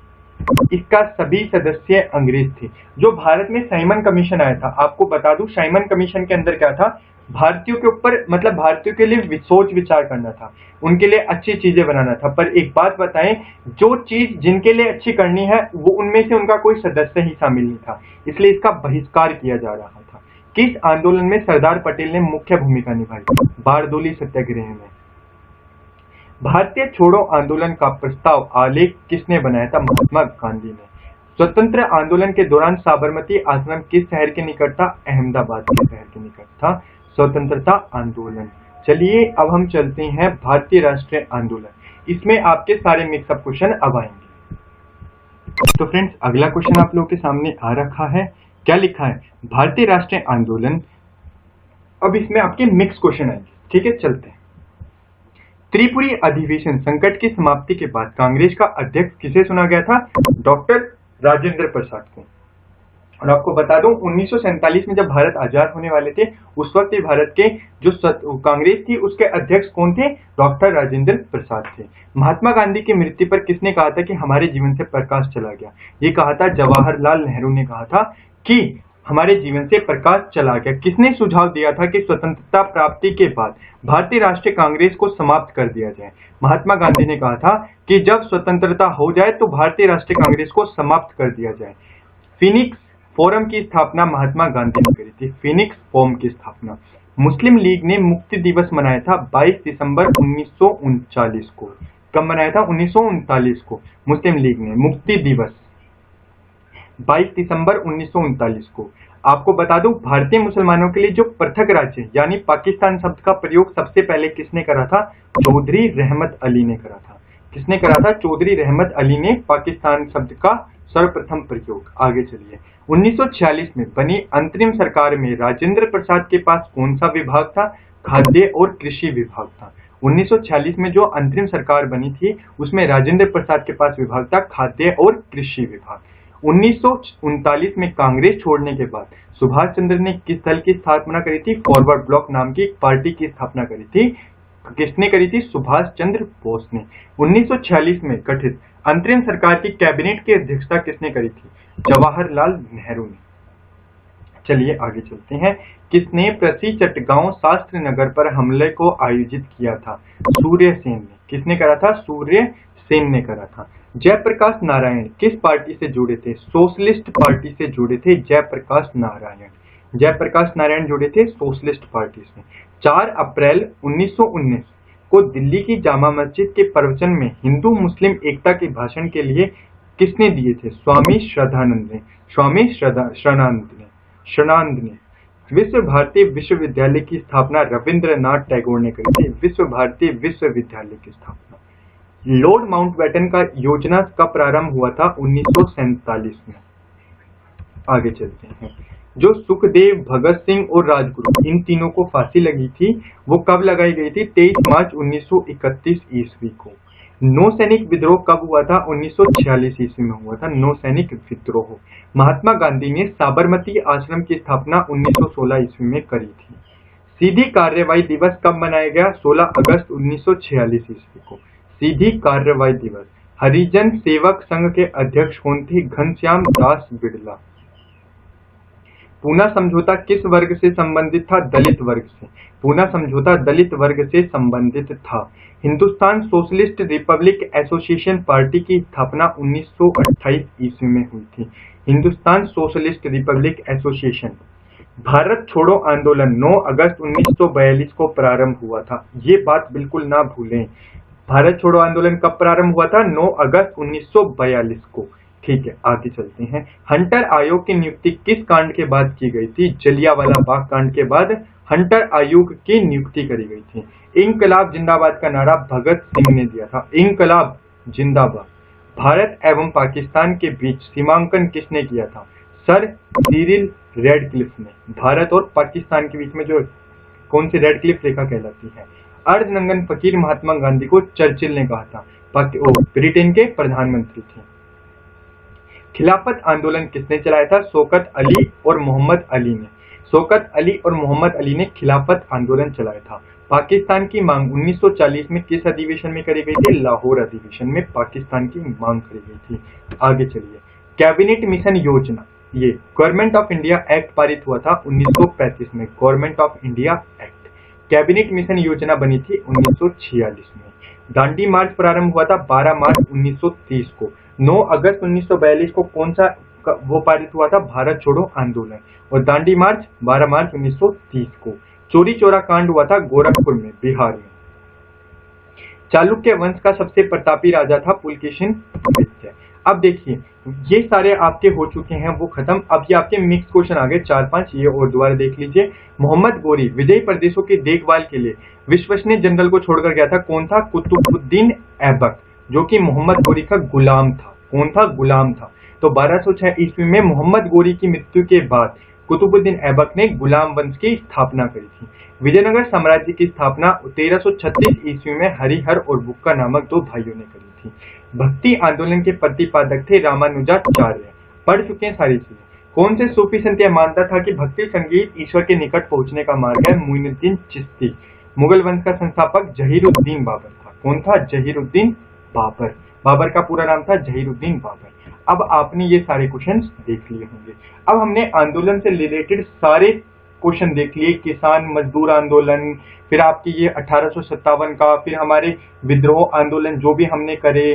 इसका सभी सदस्य अंग्रेज थे। जो भारत में साइमन कमीशन आया था, आपको बता दूं साइमन कमीशन के अंदर क्या था? भारतीयों के ऊपर, मतलब भारतीयों के लिए सोच विचार करना था, उनके लिए अच्छी चीजें बनाना था। पर एक बात बताएं, जो चीज जिनके लिए अच्छी करनी है वो उनमें से उनका कोई सदस्य ही शामिल नहीं था, इसलिए इसका बहिष्कार किया जा रहा था। किस आंदोलन में सरदार पटेल ने मुख्य भूमिका निभाई? बारदोली सत्याग्रह में। भारतीय छोड़ो आंदोलन का प्रस्ताव आलेख किसने बनाया था? महात्मा गांधी ने। स्वतंत्र आंदोलन के दौरान साबरमती आश्रम किस शहर के निकट था? अहमदाबाद के शहर के निकट था स्वतंत्रता आंदोलन। चलिए अब हम चलते हैं भारतीय राष्ट्रीय आंदोलन। इसमें आपके सारे मिक्सअप क्वेश्चन अब आएंगे। तो फ्रेंड्स, अगला क्वेश्चन आप लोगों के सामने आ रखा है। क्या लिखा है? भारतीय राष्ट्रीय आंदोलन। अब इसमें आपके मिक्स क्वेश्चन आएंगे। ठीक है, चलते हैं। त्रिपुरी अधिवेशन संकट की समाप्ति के बाद कांग्रेस का अध्यक्ष किसे चुना गया था? डॉक्टर राजेंद्र प्रसाद को। और आपको बता दूं, 1947 में जब भारत आजाद होने वाले थे, उस वक्त भारत के जो कांग्रेस थी उसके अध्यक्ष कौन थे? डॉक्टर राजेंद्र प्रसाद थे। महात्मा गांधी की मृत्यु पर किसने कहा था कि हमारे जीवन से प्रकाश चला गया? ये कहा था जवाहरलाल नेहरू ने कहा था कि हमारे जीवन से प्रकाश चला गया। किसने सुझाव दिया था कि स्वतंत्रता प्राप्ति के बाद भारतीय राष्ट्रीय कांग्रेस को समाप्त कर दिया जाए? महात्मा गांधी ने कहा था कि जब स्वतंत्रता हो जाए तो भारतीय राष्ट्रीय कांग्रेस को समाप्त कर दिया जाए। फिनिक्स फोरम की स्थापना महात्मा गांधी ने करी थी। फिनिक्स फोरम की स्थापना। मुस्लिम लीग ने मुक्ति दिवस मनाया था 22 दिसंबर 1939 को। कब मनाया था? 1939 को मुस्लिम लीग ने मुक्ति दिवस 22 दिसंबर 1939 को। आपको बता दूं, भारतीय मुसलमानों के लिए जो पृथक राज्य यानी पाकिस्तान शब्द का प्रयोग सबसे पहले किसने करा था? चौधरी रहमत अली ने करा था। किसने करा था? चौधरी रहमत अली ने पाकिस्तान शब्द का सर्वप्रथम प्रयोग। आगे चलिए। 1946 में बनी अंतरिम सरकार में राजेंद्र प्रसाद के पास कौन सा विभाग था? खाद्य और कृषि विभाग था। 1946 में जो अंतरिम सरकार बनी थी उसमें राजेंद्र प्रसाद के पास विभाग था खाद्य और कृषि विभाग। 1939 में कांग्रेस छोड़ने के बाद सुभाष चंद्र ने किस दल की स्थापना करी थी? फॉरवर्ड ब्लॉक नाम की पार्टी की स्थापना करी थी। किसने करी थी? सुभाष चंद्र बोस ने। 1946 में गठित अंतरिम सरकार की कैबिनेट की अध्यक्षता किसने करी थी? जवाहरलाल नेहरू ने। चलिए आगे चलते हैं। किसने प्रसी चटगांव शास्त्र नगर पर हमले को आयोजित किया था? सूर्य सेन ने। किसने करा था? सूर्य सेन ने करा था। जयप्रकाश नारायण किस पार्टी से जुड़े थे? सोशलिस्ट पार्टी से जुड़े थे जयप्रकाश नारायण। जयप्रकाश नारायण जुड़े थे सोशलिस्ट पार्टी से। 4 अप्रैल 1919 को दिल्ली की जामा मस्जिद के प्रवचन में हिंदू मुस्लिम एकता के भाषण के लिए किसने दिए थे? स्वामी श्रद्धानंद ने। स्वामी श्रद्धानंद ने। विश्व भारती विश्वविद्यालय की स्थापना रविंद्रनाथ टैगोर ने करी थी। विश्व भारती विश्वविद्यालय की स्थापना। लॉर्ड माउंटबेटन का योजना का प्रारंभ हुआ था 1947 में। आगे चलते हैं। जो सुखदेव, भगत सिंह और राजगुरु इन तीनों को फांसी लगी थी वो कब लगाई गई थी? 23 मार्च 1931 ईस्वी को। नौ सैनिक विद्रोह कब हुआ था? 1946 ईस्वी में हुआ था नौ सैनिक विद्रोह। महात्मा गांधी ने साबरमती आश्रम की स्थापना 1916 ईस्वी में करी थी। सीधी कार्रवाई दिवस कब मनाया गया? 16 अगस्त 1946 ईस्वी को। सीधी कार्रवाई दिवस। हरिजन सेवक संघ के अध्यक्ष कौन थे? घनश्याम दास बिड़ला। पूना समझौता किस वर्ग से संबंधित था? दलित वर्ग से। पूना समझौता दलित वर्ग से संबंधित था। Hindustan socialist Republic association party की स्थापना 1928 ईस्वी में हुई थी। Hindustan socialist Republic association. Bharat छोड़ो आंदोलन 9 अगस्त 1942 को प्रारंभ हुआ था। ये बात बिल्कुल ना भूलें। भारत छोड़ो आंदोलन कब प्रारंभ हुआ था? 9 अगस्त 1942 को। ठीक है, आगे चलते हैं। हंटर आयोग की नियुक्ति किस कांड के बाद की गई थी? जलियांवाला बाग कांड के बाद हंटर आयोग की नियुक्ति करी गई थी। इंकलाब जिंदाबाद का नारा भगत सिंह ने दिया था। इंकलाब जिंदाबाद। भारत एवं पाकिस्तान के बीच सीमांकन किसने किया था? सर सिरिल रेडक्लिफ ने। भारत और पाकिस्तान के बीच में जो कौन सी रेडक्लिफ रेखा कहलाती है? अर्धनंगन फकीर महात्मा गांधी को चर्चिल ने कहा था। ब्रिटेन के प्रधानमंत्री थे। खिलाफत आंदोलन किसने चलाया था? शौकत अली और मोहम्मद अली ने। शौकत अली और मोहम्मद अली ने खिलाफत आंदोलन चलाया था। पाकिस्तान की मांग 1940 में किस अधिवेशन में करी गई थी? लाहौर अधिवेशन में पाकिस्तान की मांग करी गई थी। आगे चलिए। कैबिनेट मिशन योजना, ये गवर्नमेंट ऑफ इंडिया एक्ट पारित हुआ था 1935 में। Government of India act. Cabinet mission योजना बनी थी 1946 में। दांडी मार्च प्रारंभ हुआ था 12 मार्च 1930 को। 9 अगस्त 1942 को कौन सा वो पारित हुआ था? भारत छोड़ो आंदोलन। और दांडी मार्च 12 मार्च 1930 को। चोरी चोरा कांड हुआ था गोरखपुर में, बिहार में। चालुक्य वंश का सबसे प्रतापी राजा था पुलकेशिन द्वितीय। अब देखिए, ये सारे आपके हो चुके हैं, वो खत्म। अब ये आपके मिक्स क्वेश्चन आ गए 4-5, ये और दोबारा देख लीजिए। मोहम्मद गोरी विजयी प्रदेशों की देखभाल के लिए विश्वसनीय जनरल को छोड़कर गया था। कौन था? कुतुबुद्दीन ऐबक, जो कि मोहम्मद गोरी का गुलाम था। कौन था? गुलाम था। तो 1206 ईस्वी में मोहम्मद गोरी की मृत्यु के बाद कुतुबुद्दीन ऐबक ने गुलाम वंश की स्थापना करी थी। विजयनगर साम्राज्य की स्थापना 1336 ईस्वी में हरिहर और बुक्का नामक 2 भाइयों ने करी थी। भक्ति आंदोलन के प्रतिपादक थे रामानुजाचार्य। पढ़ चुके हैं सारी चीजें। कौन से सूफी संत यह मानता था कि भक्ति संगीत ईश्वर के निकट पहुंचने का मार्ग है? मोइनुद्दीन चिश्ती। मुगल वंश का संस्थापक जहीरुद्दीन बाबर था। कौन था? जहीरुद्दीन बाबर। बाबर का पूरा नाम था जहीरुद्दीन बाबर। अब आपने ये सारे क्वेश्चंस देख लिए होंगे। अब हमने आंदोलन से रिलेटेड सारे क्वेश्चन देख लिए। किसान मजदूर आंदोलन, फिर आपकी ये 1857 का, फिर हमारे विद्रोह आंदोलन जो भी हमने करे।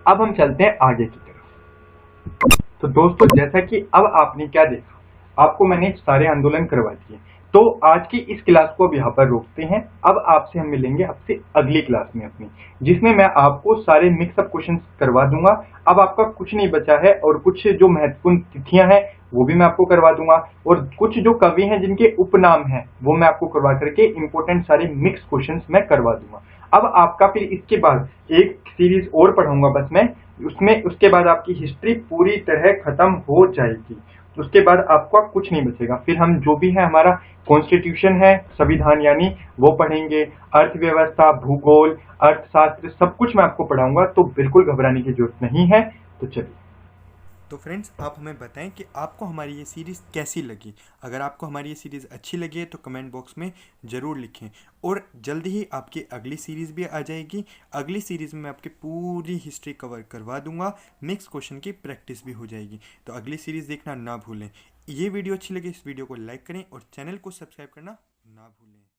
अब हम चलते हैं आगे की तरफ। तो दोस्तों, जैसा कि अब आपने क्या देखा, आपको मैंने सारे आंदोलन करवा दिए। तो आज की इस क्लास को अब यहाँ पर रोकते हैं। अब आपसे हम मिलेंगे आपसे अगली क्लास में अपनी, जिसमें मैं आपको सारे मिक्सअप क्वेश्चन करवा दूंगा। अब आपका कुछ नहीं बचा है, और कुछ जो महत्वपूर्ण तिथियां हैं वो भी मैं आपको करवा दूंगा, और कुछ जो कवि हैं जिनके उपनाम हैं वो मैं आपको करवा करके इंपॉर्टेंट सारे मिक्स क्वेश्चन मैं करवा दूंगा। अब आपका फिर इसके बाद एक सीरीज और पढ़ाऊंगा बस मैं, उसमें उसके बाद आपकी हिस्ट्री पूरी तरह खत्म हो जाएगी। उसके बाद आपका कुछ नहीं बचेगा। फिर हम जो भी है हमारा कॉन्स्टिट्यूशन है, संविधान यानी, वो पढ़ेंगे। अर्थव्यवस्था, भूगोल, अर्थशास्त्र, सब कुछ मैं आपको पढ़ाऊंगा, तो बिल्कुल घबराने की जरूरत नहीं है। तो चलिए। तो फ्रेंड्स, आप हमें बताएं कि आपको हमारी ये सीरीज़ कैसी लगी। अगर आपको हमारी ये सीरीज़ अच्छी लगी है तो कमेंट बॉक्स में ज़रूर लिखें, और जल्दी ही आपकी अगली सीरीज़ भी आ जाएगी। अगली सीरीज़ में मैं आपकी पूरी हिस्ट्री कवर करवा दूंगा, मिक्स क्वेश्चन की प्रैक्टिस भी हो जाएगी। तो अगली सीरीज़ देखना ना भूलें। ये वीडियो अच्छी लगी, इस वीडियो को लाइक करें और चैनल को सब्सक्राइब करना ना भूलें।